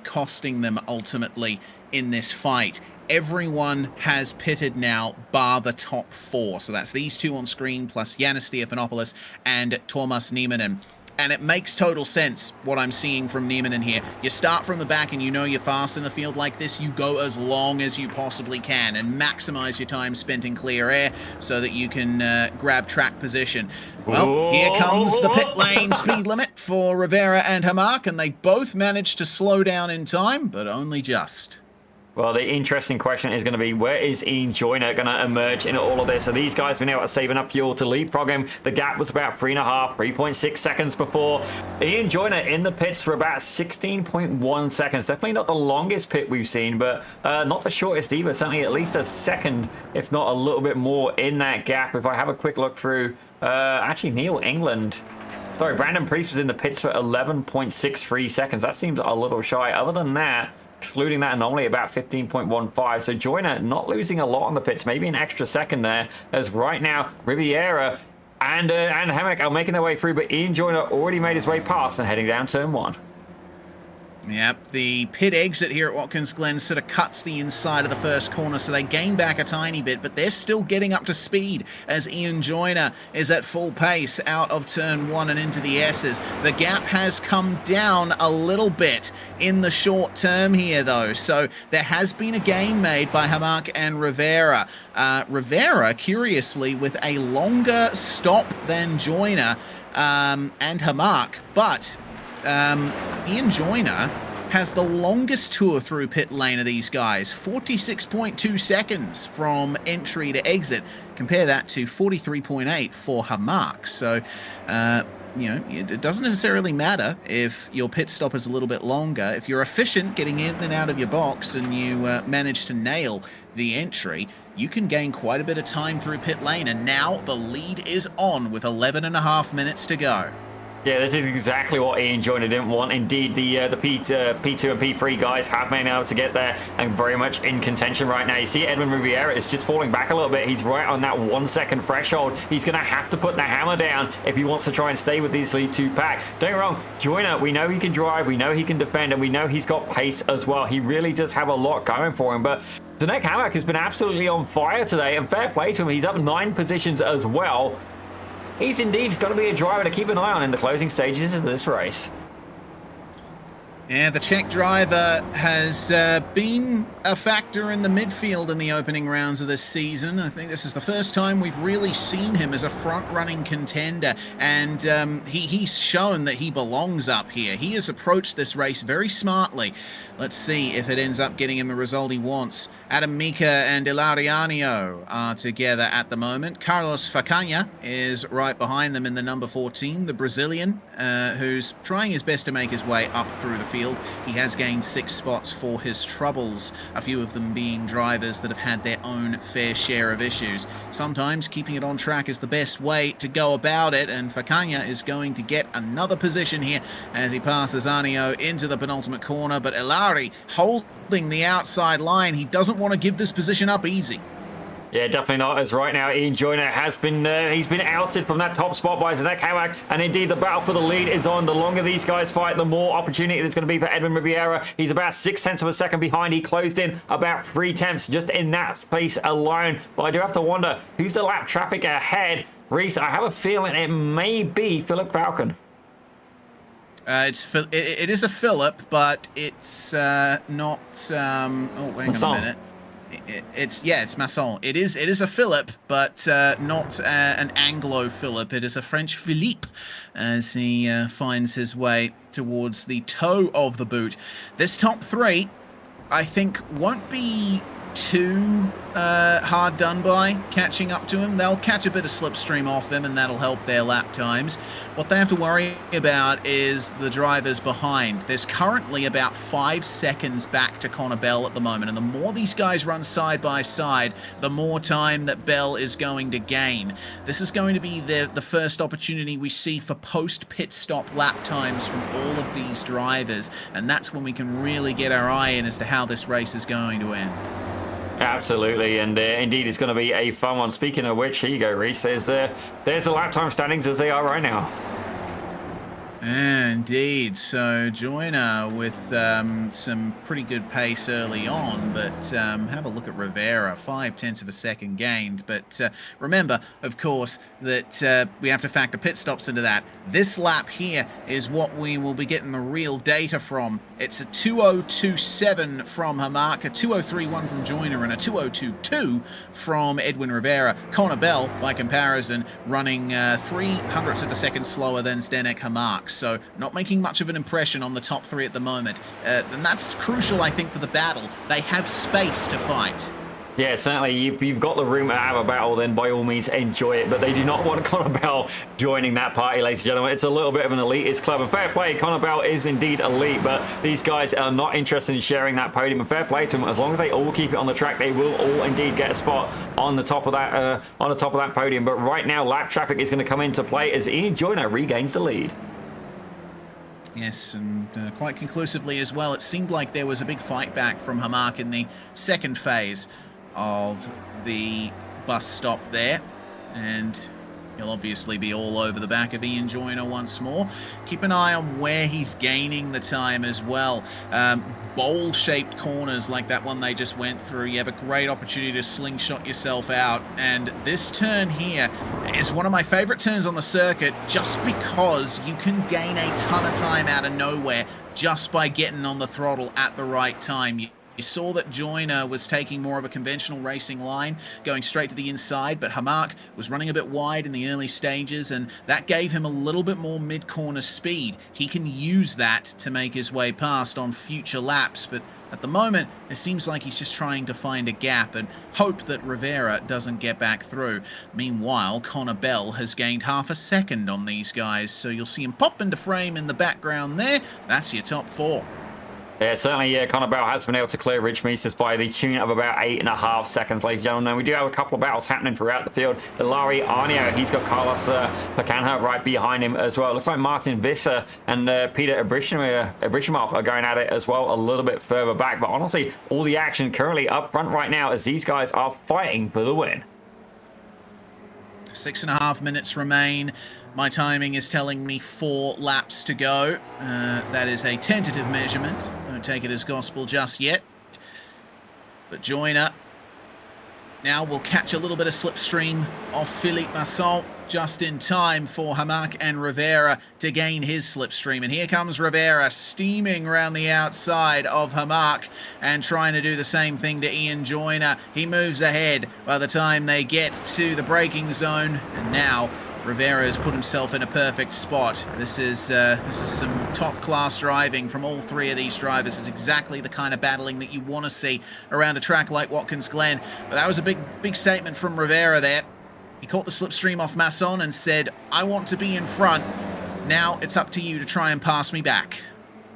Speaker 1: costing them ultimately in this fight. Everyone has pitted now, bar the top 4. So that's these two on screen, plus Yanis Theophanopoulos and Thomas Niemanen. And it makes total sense what I'm seeing from Niemanen here. You start from the back and you know you're fast in the field like this. You go as long as you possibly can and maximize your time spent in clear air so that you can grab track position. Well, here comes the pit lane speed limit for Rivera and Hamak, and they both managed to slow down in time, but only just.
Speaker 2: Well, the interesting question is going to be, where is Ian Joyner going to emerge in all of this? So these guys have been able to save enough fuel to leapfrog him. The gap was about 3.6 seconds before. Ian Joyner in the pits for about 16.1 seconds. Definitely not the longest pit we've seen, but not the shortest either. Certainly at least a second, if not a little bit more in that gap. If I have a quick look through, actually Neil England. Sorry, Brandon Priest was in the pits for 11.63 seconds. That seems a little shy. Other than that, excluding that anomaly, about 15.15. So Joyner not losing a lot on the pits, maybe an extra second there, as right now Riviera and Hamak are making their way through, but Ian Joyner already made his way past and heading down turn 1.
Speaker 1: Yep, the pit exit here at Watkins Glen sort of cuts the inside of the first corner, so they gain back a tiny bit, but they're still getting up to speed as Ian Joyner is at full pace out of turn 1 and into the S's. The gap has come down a little bit in the short term here, though, so there has been a gain made by Hamak and Rivera. Rivera, curiously, with a longer stop than Joyner and Hamak, but Ian Joyner has the longest tour through pit lane of these guys, 46.2 seconds from entry to exit. Compare that to 43.8 for Hamak. So, you know, it doesn't necessarily matter if your pit stop is a little bit longer. If you're efficient getting in and out of your box and you manage to nail the entry, you can gain quite a bit of time through pit lane. And now the lead is on with 11.5 minutes to go.
Speaker 2: Yeah, this is exactly what Ian Joyner didn't want. Indeed, the P2 and P3 guys have been able to get there and very much in contention right now. You see Edwin Riviera is just falling back a little bit. He's right on that 1 second threshold. He's going to have to put the hammer down if he wants to try and stay with these lead 2 pack. Don't get me wrong, Joyner, we know he can drive, we know he can defend, and we know he's got pace as well. He really does have a lot going for him, but Zdenek Hamak has been absolutely on fire today, and fair play to him. He's up 9 positions as well. He's indeed going to be a driver to keep an eye on in the closing stages of this race.
Speaker 1: Yeah, the Czech driver has been a factor in the midfield in the opening rounds of this season. I think this is the first time we've really seen him as a front-running contender, and he's shown that he belongs up here. He has approached this race very smartly. Let's see if it ends up getting him the result he wants. Adam Mika and Ilariano are together at the moment. Carlos Facania is right behind them in the number 14, the Brazilian, who's trying his best to make his way up through the field. He has gained 6 spots for his troubles, a few of them being drivers that have had their own fair share of issues. Sometimes keeping it on track is the best way to go about it, and Facania is going to get another position here as he passes Arnio into the penultimate corner, but Ilari holding the outside line. He doesn't want to give this position up easy.
Speaker 2: Yeah, definitely not. As right now, Ian Joyner has been he's been ousted from that top spot by Zdenek Hamak, and indeed the battle for the lead is on. The longer these guys fight, the more opportunity it's going to be for Edwin Riviera. He's about 0.6 of a second behind. He closed in about 0.3 just in that space alone. But I do have to wonder who's the lap traffic ahead. Reese, I have a feeling it may be Philip Falcon.
Speaker 1: It is a Philip, but it's not. Oh, hang on a minute. It's Masson. It is a Philip, but not an Anglo Philip. It is a French Philippe, as he finds his way towards the toe of the boot. This top three, I think, won't be too hard done by catching up to him. They'll catch a bit of slipstream off him, and that'll help their lap times. What they have to worry about is the drivers behind. There's currently about 5 seconds back to Connor Bell at the moment, and the more these guys run side by side, the more time that Bell is going to gain. This is going to be the first opportunity we see for post-pit stop lap times from all of these drivers, and that's when we can really get our eye in as to how this race is going to end.
Speaker 2: Absolutely, and indeed it's going to be a fun one. Speaking of which, here you go, Reese. There's the lap time standings as they are right now.
Speaker 1: Indeed. So Joyner with some pretty good pace early on, but have a look at Rivera, 0.5 of a second gained. But remember, of course, that we have to factor pit stops into that. This lap here is what we will be getting the real data from. It's a 2:02.7 from Hamak, a 2:03.1 from Joyner, and a 2:02.2 from Edwin Rivera. Connor Bell, by comparison, running 0.03 of a second slower than Zdenek Hamak. So not making much of an impression on the top three at the moment. And that's crucial, I think, for the battle. They have space to fight.
Speaker 2: Yeah, certainly. If you've got the room to have a battle, then by all means enjoy it. But they do not want Connor Bell joining that party, ladies and gentlemen. It's a little bit of an elitist club. And fair play, Connor Bell is indeed elite. But these guys are not interested in sharing that podium. And fair play to them. As long as they all keep it on the track, they will all indeed get a spot on the top of that podium. But right now, lap traffic is going to come into play as Ian Joyner regains the lead.
Speaker 1: Yes, and quite conclusively as well. It seemed like there was a big fight back from Hamak in the second phase of the bus stop there, and he'll obviously be all over the back of Ian Joyner once more. Keep an eye on where he's gaining the time as well. Bowl-shaped corners like that one they just went through, you have a great opportunity to slingshot yourself out, and this turn here is one of my favorite turns on the circuit just because you can gain a ton of time out of nowhere just by getting on the throttle at the right time. You saw that Joyner was taking more of a conventional racing line, going straight to the inside, but Hamak was running a bit wide in the early stages, and that gave him a little bit more mid-corner speed. He can use that to make his way past on future laps, but at the moment, it seems like he's just trying to find a gap and hope that Rivera doesn't get back through. Meanwhile, Connor Bell has gained 0.5 seconds on these guys, so you'll see him pop into frame in the background there. That's your top four.
Speaker 2: Yeah, certainly, Connor Bell has been able to clear Rich Meeses by the tune of about 8.5 seconds, ladies and gentlemen. We do have a couple of battles happening throughout the field. Ilari Arnio, he's got Carlos Pacanha right behind him as well. Looks like Martin Visser and Peter Abrishimov are going at it as well a little bit further back. But honestly, all the action currently up front right now as these guys are fighting for the win.
Speaker 1: 6.5 minutes remain. My timing is telling me 4 laps to go. That is a tentative measurement. Don't take it as gospel just yet. But Joyner now will catch a little bit of slipstream off Philippe Masson just in time for Hamak and Rivera to gain his slipstream. And here comes Rivera steaming around the outside of Hamak and trying to do the same thing to Ian Joyner. He moves ahead by the time they get to the braking zone, and now Rivera has put himself in a perfect spot. This is some top-class driving from all three of these drivers. It's exactly the kind of battling that you want to see around a track like Watkins Glen. But that was a big statement from Rivera there. He caught the slipstream off Masson and said, "I want to be in front. Now it's up to you to try and pass me back."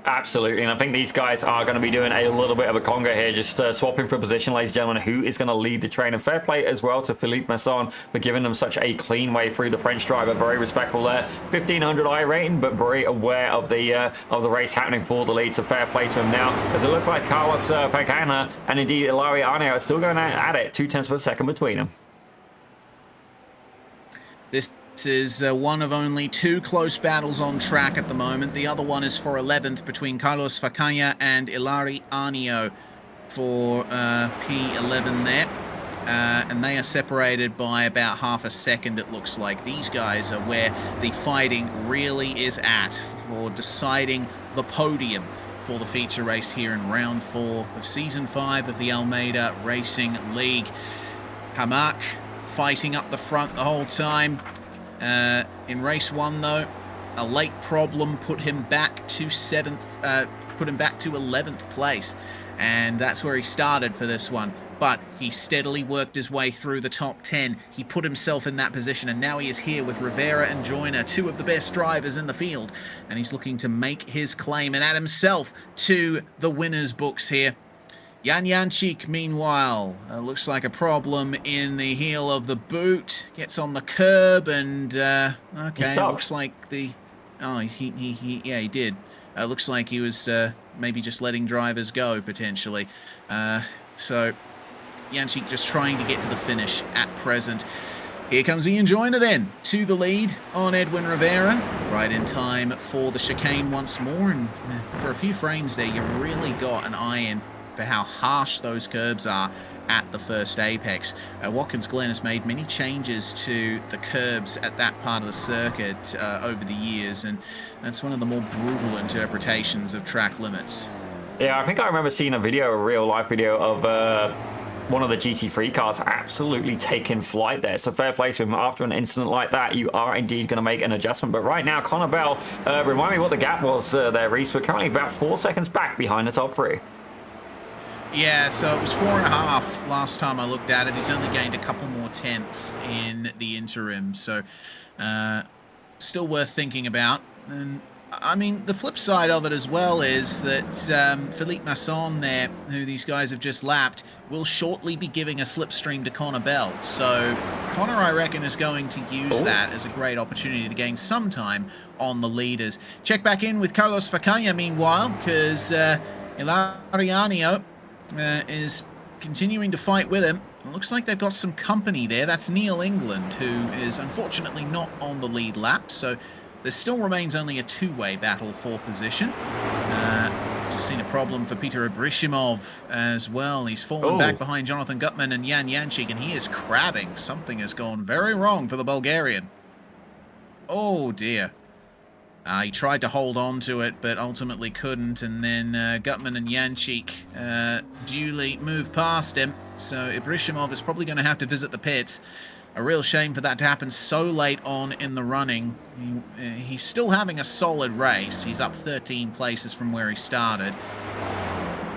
Speaker 2: Absolutely, and I think these guys are going to be doing a little bit of a conga here, just swapping for position, ladies and gentlemen, who is going to lead the train. And fair play as well to Philippe Masson for giving them such a clean way through. The French driver, very respectful there. 1500 I rating, but very aware of the race happening for the lead, so fair play to him now, as it looks like Carlos Pagana and indeed Ilaria Arneo are still going at it, 0.2 per second between them.
Speaker 1: This is one of only 2 close battles on track at the moment. The other one is for 11th between Carlos Facaya and Ilari Arneo for P11 there. And they are separated by about half a second, it looks like. These guys are where the fighting really is at for deciding the podium for the feature race here in round 4 of season 5 of the Almeida Racing League. Hamak fighting up the front the whole time. In race 1, though, a late problem put him back to 11th place, and that's where he started for this one. But he steadily worked his way through the top 10. He put himself in that position, and now he is here with Rivera and Joyner, 2 of the best drivers in the field, and he's looking to make his claim and add himself to the winners' books here. Jan Jančík, meanwhile, looks like a problem in the heel of the boot. Gets on the curb and, okay, looks like the... Oh, yeah, he did. Looks like he was maybe just letting drivers go, potentially. So, Jančík just trying to get to the finish at present. Here comes Ian Joyner then, to the lead on Edwin Rivera. Right in time for the chicane once more, and for a few frames there, you really got an eye in for how harsh those curbs are at the first apex. Watkins Glen has made many changes to the curbs at that part of the circuit over the years, and that's one of the more brutal interpretations of track limits.
Speaker 2: Yeah, I think I remember seeing a real life video of one of the GT3 cars absolutely taking flight there. So fair play to him. After an incident like that, you are indeed going to make an adjustment. But right now, Connor Bell, remind me what the gap was there, Reese. We're currently about 4 seconds back behind the top 3.
Speaker 1: Yeah, so it was 4.5 last time I looked at it. He's only gained a couple more tenths in the interim, so still worth thinking about. And I mean, the flip side of it as well is that Philippe Masson there, who these guys have just lapped, will shortly be giving a slipstream to Connor Bell. So Connor, I reckon, is going to use that as a great opportunity to gain some time on the leaders. Check back in with Carlos Facaya, meanwhile, because Ilariano is continuing to fight with him. It looks like they've got some company there. That's Neil England, who is unfortunately not on the lead lap, so there still remains only a 2-way battle for position. Just seen a problem for Peter Abrishimov as well. He's fallen back behind Jonathan Gutman and Jan Jančík, and he is crabbing. Something has gone very wrong for the Bulgarian. Oh dear. He tried to hold on to it, but ultimately couldn't, and then Gutman and Jančík duly moved past him, so Ibrishimov is probably going to have to visit the pits. A real shame for that to happen so late on in the running. He's still having a solid race. He's up 13 places from where he started.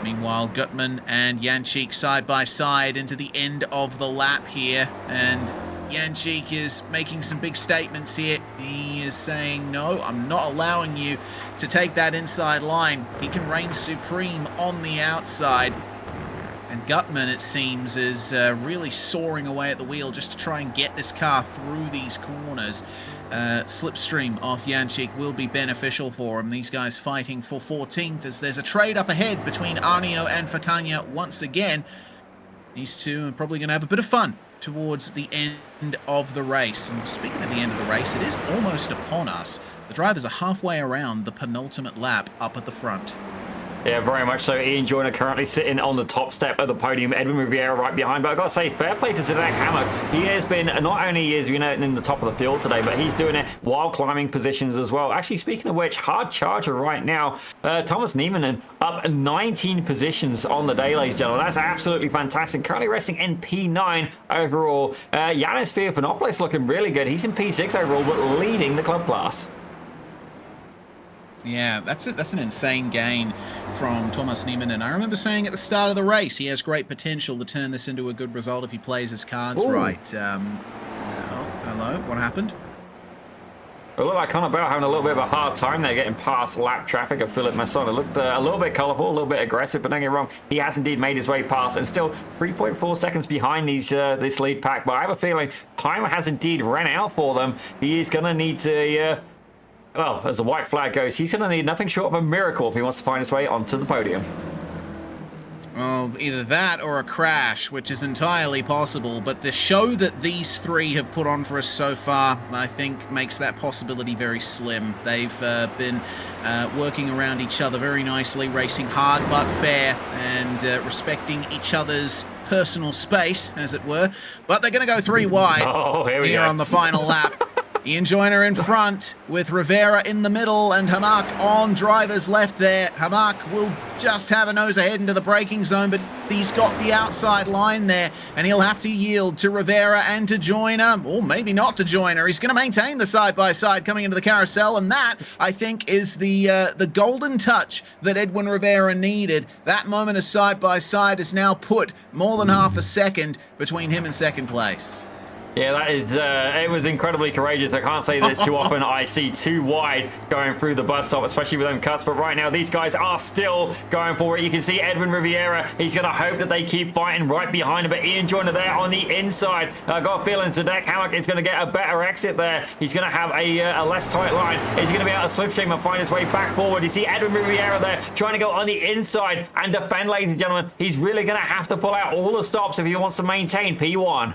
Speaker 1: Meanwhile, Gutman and Jančík side by side into the end of the lap here, and Jančík is making some big statements here. He is saying, no, I'm not allowing you to take that inside line. He can reign supreme on the outside. And Gutman, it seems, is really soaring away at the wheel just to try and get this car through these corners. Slipstream off Jančík will be beneficial for him. These guys fighting for 14th as there's a trade up ahead between Arneo and Facania once again. These two are probably going to have a bit of fun towards the end of the race. And speaking of the end of the race, it is almost upon us. The drivers are halfway around the penultimate lap up at the front.
Speaker 2: Yeah, very much so. Ian Joyner currently sitting on the top step of the podium. Edwin Rivera right behind. But I've got to say, fair play to Zdeněk Hammer. He has been, not only is in the top of the field today, but he's doing it while climbing positions as well. Actually, speaking of which, hard charger right now. Thomas Nieminen up 19 positions on the day, ladies and gentlemen. That's absolutely fantastic. Currently racing in P9 overall. Yanis Theophanopoulos looking really good. He's in P6 overall, but leading the club class.
Speaker 1: Yeah, that's an insane gain from Thomas Nieminen. I remember saying at the start of the race, he has great potential to turn this into a good result if he plays his cards right. Hello, what happened?
Speaker 2: It looked like Conor Bell having a little bit of a hard time there getting past lap traffic of Philip Masson. It looked a little bit colourful, a little bit aggressive, but don't get me wrong, he has indeed made his way past and still 3.4 seconds behind this lead pack. But I have a feeling time has indeed ran out for them. He is going to need to, well, as the white flag goes, he's going to need nothing short of a miracle if he wants to find his way onto the podium.
Speaker 1: Well, either that or a crash, which is entirely possible, but the show that these three have put on for us so far, I think, makes that possibility very slim. They've been working around each other very nicely, racing hard but fair, and respecting each other's personal space, as it were. But they're going to go 3 wide here on the final lap. Ian Joyner in front with Rivera in the middle and Hamak on driver's left there. Hamak will just have a nose ahead into the braking zone, but he's got the outside line there and he'll have to yield to Rivera and to Joyner, or maybe not to Joyner. He's going to maintain the side-by-side coming into the carousel, and that, I think, is the golden touch that Edwin Rivera needed. That moment of side-by-side has now put more than half a second between him and second place.
Speaker 2: Yeah, that is, it was incredibly courageous. I can't say this too often. I see 2 wide going through the bus stop, especially with them cuts. But right now, these guys are still going for it. You can see Edwin Riviera. He's going to hope that they keep fighting right behind him. But Ian Joyner there on the inside. I got a feeling Zdeněk Hamak is going to get a better exit there. He's going to have a less tight line. He's going to be able to slipstream and find his way back forward. You see Edwin Riviera there trying to go on the inside and defend, ladies and gentlemen. He's really going to have to pull out all the stops if he wants to maintain P1.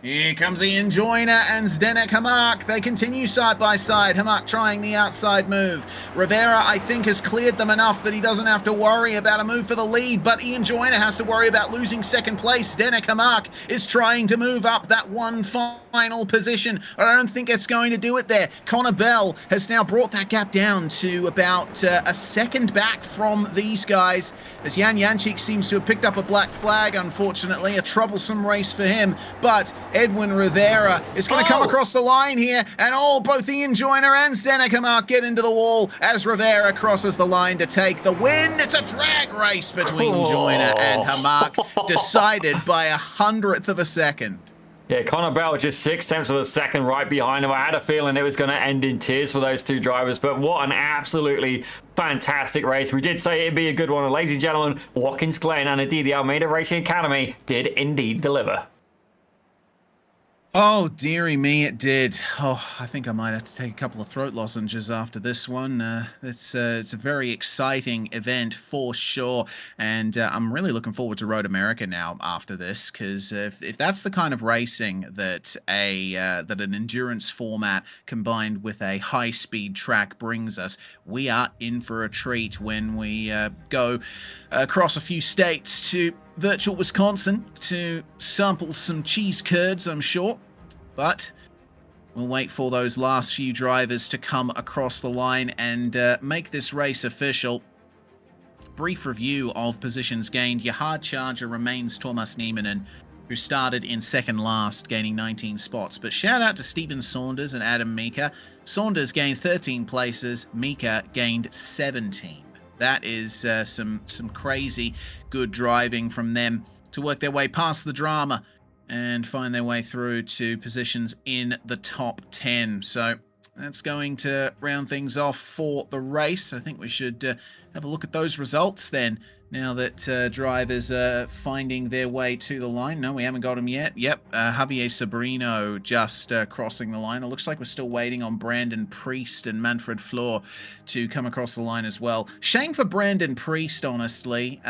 Speaker 1: Here comes Ian Joyner and Zdeněk Hamak. They continue side by side. Hamak trying the outside move. Rivera, I think, has cleared them enough that he doesn't have to worry about a move for the lead, but Ian Joyner has to worry about losing second place. Zdeněk Hamak is trying to move up that one final position. I don't think it's going to do it there. Conor Bell has now brought that gap down to about a second back from these guys, as Jan Jančić seems to have picked up a black flag, unfortunately. A troublesome race for him, but Edwin Rivera is going to come across the line here, and both Ian Joyner and Zdeněk Hamak get into the wall as Rivera crosses the line to take the win. It's a drag race between Joyner and Hamak, decided by 100th of a second.
Speaker 2: Yeah, Conor Bell just 0.6 of a second right behind him. I had a feeling it was going to end in tears for those 2 drivers, but what an absolutely fantastic race. We did say it'd be a good one, and ladies and gentlemen, Watkins, Glen, and indeed the Almeida Racing Academy did indeed deliver.
Speaker 1: Oh, dearie me, it did. Oh, I think I might have to take a couple of throat lozenges after this one. It's a very exciting event for sure, and I'm really looking forward to Road America now after this, because if that's the kind of racing that an endurance format combined with a high-speed track brings us, we are in for a treat when we go across a few states to virtual Wisconsin to sample some cheese curds, I'm sure. But we'll wait for those last few drivers to come across the line and make this race official. Brief review of positions gained. Your hard charger remains Thomas Nieminen, who started in second last, gaining 19 spots. But shout out to Stephen Saunders and Adam Mika. Saunders gained 13 places. Mika gained 17. That is some crazy good driving from them to work their way past the drama and find their way through to positions in the top 10. So that's going to round things off for the race. I think we should have a look at those results then, now that drivers are finding their way to the line. No, we haven't got them yet. Yep, Javier Sobrino just crossing the line. It looks like we're still waiting on Brandon Priest and Manfred Flor to come across the line as well. Shame for Brandon Priest, honestly.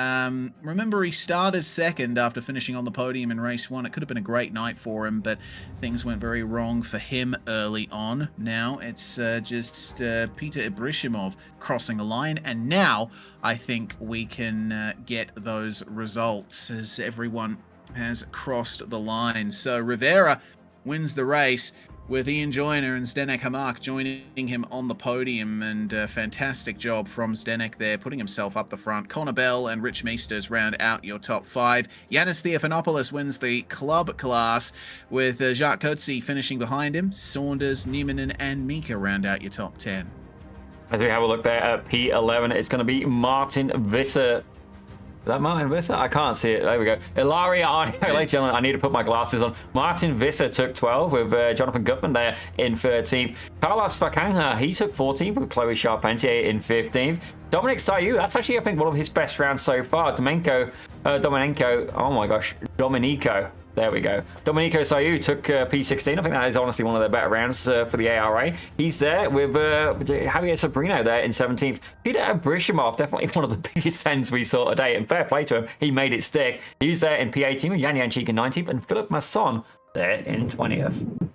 Speaker 1: Remember, he started second after finishing on the podium in race 1. It could have been a great night for him, but things went very wrong for him early on. Now it's just Peter Ibrishimov crossing the line, and now I think we can get those results as everyone has crossed the line. So Rivera wins the race with Ian Joyner and Zdeněk Hamak joining him on the podium, and a fantastic job from Zdeněk there, putting himself up the front. Conor Bell and Rich Meesters round out your top 5. Yanis Theophanopoulos wins the club class with Jacques Coetzee finishing behind him. Saunders, Nieminen and Mika round out your top 10.
Speaker 2: As we have a look there at P11, it's going to be Martin Visser that Martin Visser? I can't see it. There we go. Ilaria Arnie, ladies and gentlemen, I need to put my glasses on. Martin Visser took 12 with Jonathan Gutman there in 13th. Carlos Fakanga, he took 14th with Chloe Charpentier in 15th. Dominic Sayu, that's actually, I think, one of his best rounds so far. Domenico, oh my gosh, Domenico. There we go. Domenico Sayu took P16. I think that is honestly one of the better rounds for the ARA. He's there with Javier Sobrino there in 17th. Peter Abrishimov, definitely one of the biggest sends we saw today. And fair play to him. He made it stick. He's there in P18 with Yan Yanchik in 19th. And Philip Masson there in 20th.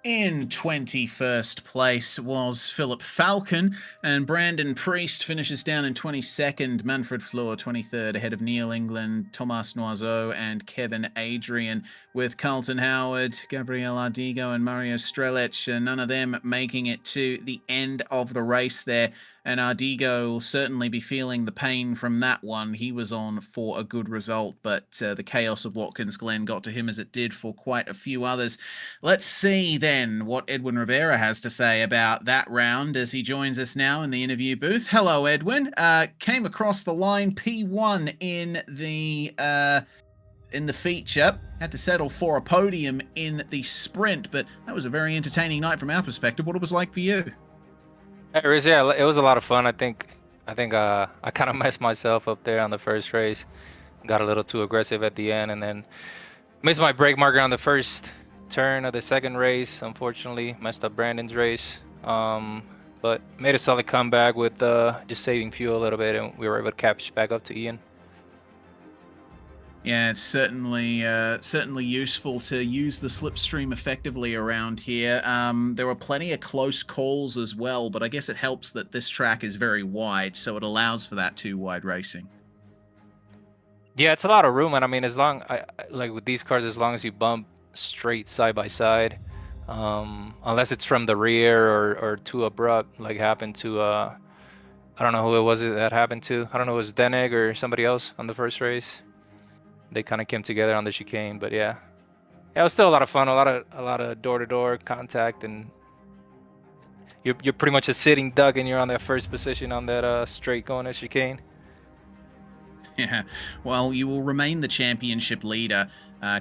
Speaker 1: In 21st place was Philip Falcon, and Brandon Priest finishes down in 22nd. Manfred Fleur 23rd, ahead of Neil England, Thomas Noiseau, and Kevin Adrian, with Carlton Howard, Gabriel Ardigo, and Mario Strelic, none of them making it to the end of the race there. And Ardigo will certainly be feeling the pain from that one. He was on for a good result, but the chaos of Watkins Glen got to him as it did for quite a few others. Let's see then what Edwin Rivera has to say about that round as he joins us now in the interview booth. Hello, Edwin. Came across the line P1 in the feature. Had to settle for a podium in the sprint, but that was a very entertaining night from our perspective. What it was like for you?
Speaker 5: Hey, Riz, yeah, it was a lot of fun. I think I kind of messed myself up there on the first race. Got a little too aggressive at the end, and then missed my brake marker on the first turn of the second race. Unfortunately, messed up Brandon's race. But made a solid comeback with just saving fuel a little bit, and we were able to catch back up to Ian.
Speaker 1: Yeah, it's certainly useful to use the slipstream effectively around here. There were plenty of close calls as well, but I guess it helps that this track is very wide, so it allows for that too wide racing.
Speaker 5: Yeah, it's a lot of room, and I mean, like with these cars, as long as you bump straight side by side, unless it's from the rear or too abrupt, like happened to I don't know who it was that happened to. I don't know, it was Deneg or somebody else on the first race. They kind of came together on the chicane, but yeah, it was still a lot of fun. A lot of door-to-door contact, and you're pretty much a sitting duck, and you're on that first position on that straight going to chicane.
Speaker 1: Yeah, well, you will remain the championship leader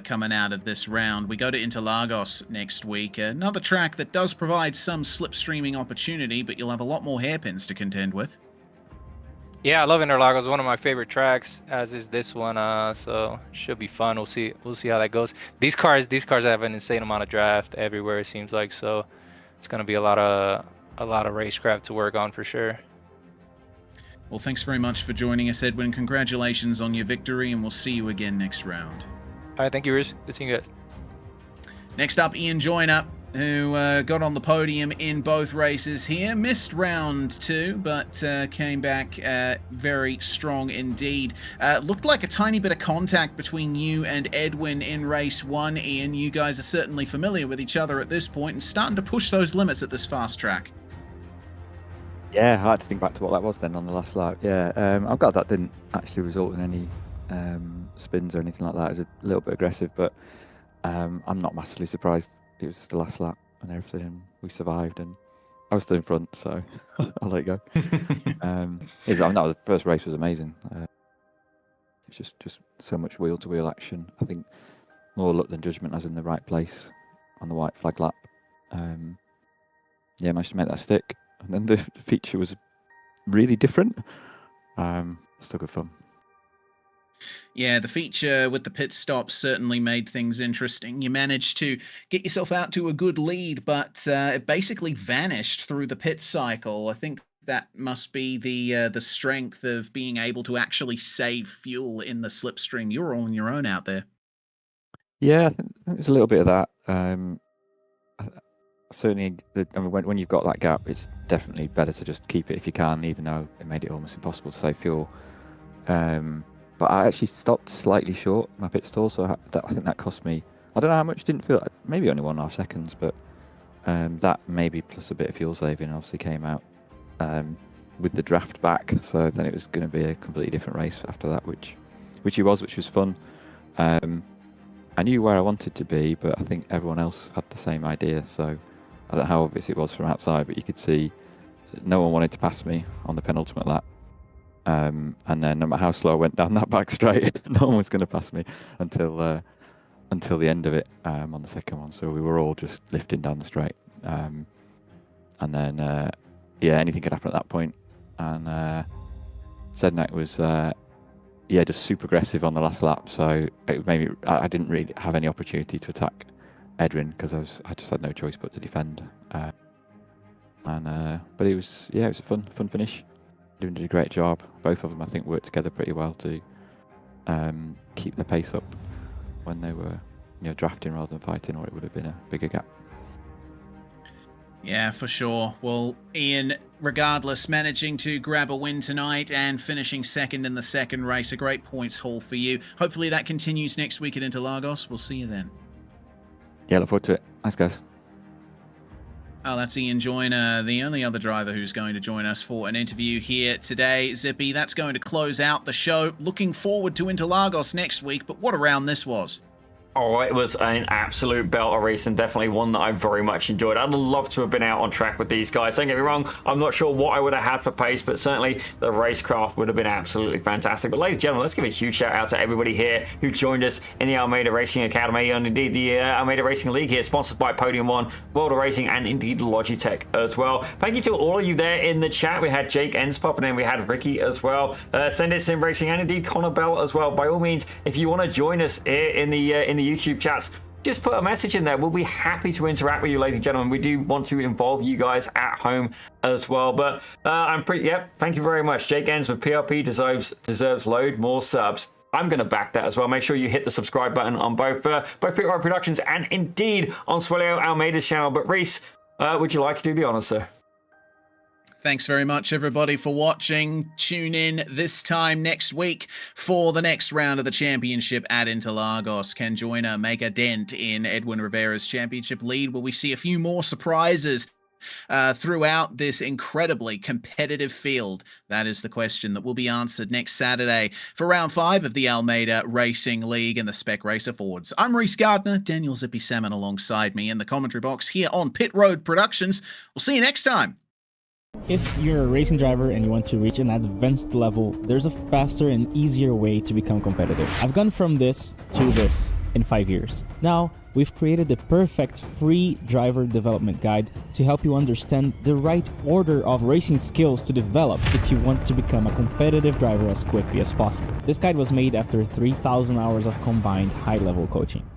Speaker 1: coming out of this round. We go to Interlagos next week, another track that does provide some slipstreaming opportunity, but you'll have a lot more hairpins to contend with.
Speaker 5: Yeah, I love Interlagos. One of my favorite tracks, as is this one. So should be fun. We'll see how that goes. These cars have an insane amount of draft everywhere, it seems like. So it's gonna be a lot of racecraft to work on for sure.
Speaker 1: Well, thanks very much for joining us, Edwin. Congratulations on your victory, and we'll see you again next round.
Speaker 5: All right, thank you, Riz. Good seeing you guys.
Speaker 1: Next up, Ian Joyner, who got on the podium in both races here. Missed round 2, but came back very strong indeed. Looked like a tiny bit of contact between you and Edwin in race 1, Ian. You guys are certainly familiar with each other at this point and starting to push those limits at this fast track.
Speaker 6: Yeah, hard to think back to what that was then on the last lap. Yeah, I'm glad that didn't actually result in any spins or anything like that. It was a little bit aggressive, but I'm not massively surprised. It was just the last lap and everything, and we survived, and I was still in front, so I'll let it go. The first race was amazing. It's just so much wheel-to-wheel action. I think more luck than judgment, as in the right place on the white flag lap. Yeah, managed to make that stick. And then the feature was really different. Still good fun.
Speaker 1: Yeah, the feature with the pit stops certainly made things interesting. You managed to get yourself out to a good lead, but it basically vanished through the pit cycle. I think that must be the strength of being able to actually save fuel in the slipstream. You're all on your own out there.
Speaker 6: Yeah, I think there's a little bit of that. Certainly, when you've got that gap, it's definitely better to just keep it if you can, even though it made it almost impossible to save fuel. But I actually stopped slightly short my pit stall, so I think that cost me, I don't know how much, didn't feel, maybe only 1.5 seconds, but that maybe plus a bit of fuel saving obviously came out with the draft back, so then it was going to be a completely different race after that, which was fun. I knew where I wanted to be, but I think everyone else had the same idea, so I don't know how obvious it was from outside, but you could see no one wanted to pass me on the penultimate lap. And then no matter how slow I went down that back straight, no one was going to pass me until the end of it on the second one. So we were all just lifting down the straight. And then, yeah, anything could happen at that point. And Sednak was, just super aggressive on the last lap. So it made me, I didn't really have any opportunity to attack Edwin because I just had no choice but to defend. But it was a fun finish. Did a great job. Both of them, I think, worked together pretty well to keep the pace up when they were, drafting rather than fighting, or it would have been a bigger gap.
Speaker 1: Yeah, for sure. Well, Ian, regardless, managing to grab a win tonight and finishing second in the second race, a great points haul for you. Hopefully that continues next week at Interlagos. We'll see you then.
Speaker 6: Yeah, look forward to it. Thanks, guys.
Speaker 1: Oh, that's Ian Joyner, the only other driver who's going to join us for an interview here today. Zippy, that's going to close out the show. Looking forward to Interlagos next week, but what a round this was.
Speaker 2: Oh, it was an absolute belter race, and definitely one that I very much enjoyed. I'd love to have been out on track with these guys. Don't get me wrong, I'm not sure what I would have had for pace, but certainly the racecraft would have been absolutely fantastic. But ladies and gentlemen, let's give a huge shout out to everybody here who joined us in the Almeida Racing Academy, and indeed the Almeida Racing League here, sponsored by Podium One, World of Racing, and indeed Logitech as well. Thank you to all of you there in the chat. We had Jake Enspop, and then we had Ricky as well. Send it Sim Racing, and indeed Connor Bell as well. By all means, if you want to join us here in the YouTube chats, just put a message in there. We'll be happy to interact with you, ladies and gentlemen. We do want to involve you guys at home as well. But thank you very much. Jake Ens with PRP deserves load more subs. I'm going to back that as well. Make sure you hit the subscribe button on both Pitwire Productions and indeed on Swelio Almeida's channel. But Reese, would you like to do the honors, sir?
Speaker 1: Thanks very much, everybody, for watching. Tune in this time next week for the next round of the championship at Interlagos. Can Joyner make a dent in Edwin Rivera's championship lead? Will we see a few more surprises throughout this incredibly competitive field? That is the question that will be answered next Saturday for round 5 of the Almeida Racing League and the Spec Racer Forwards. I'm Reese Gardner, Daniel Zippy Salmon alongside me in the commentary box here on Pit Road Productions. We'll see you next time.
Speaker 3: If you're a racing driver and you want to reach an advanced level, there's a faster and easier way to become competitive. I've gone from this to this in 5 years. Now, we've created the perfect free driver development guide to help you understand the right order of racing skills to develop if you want to become a competitive driver as quickly as possible. This guide was made after 3,000 hours of combined high-level coaching.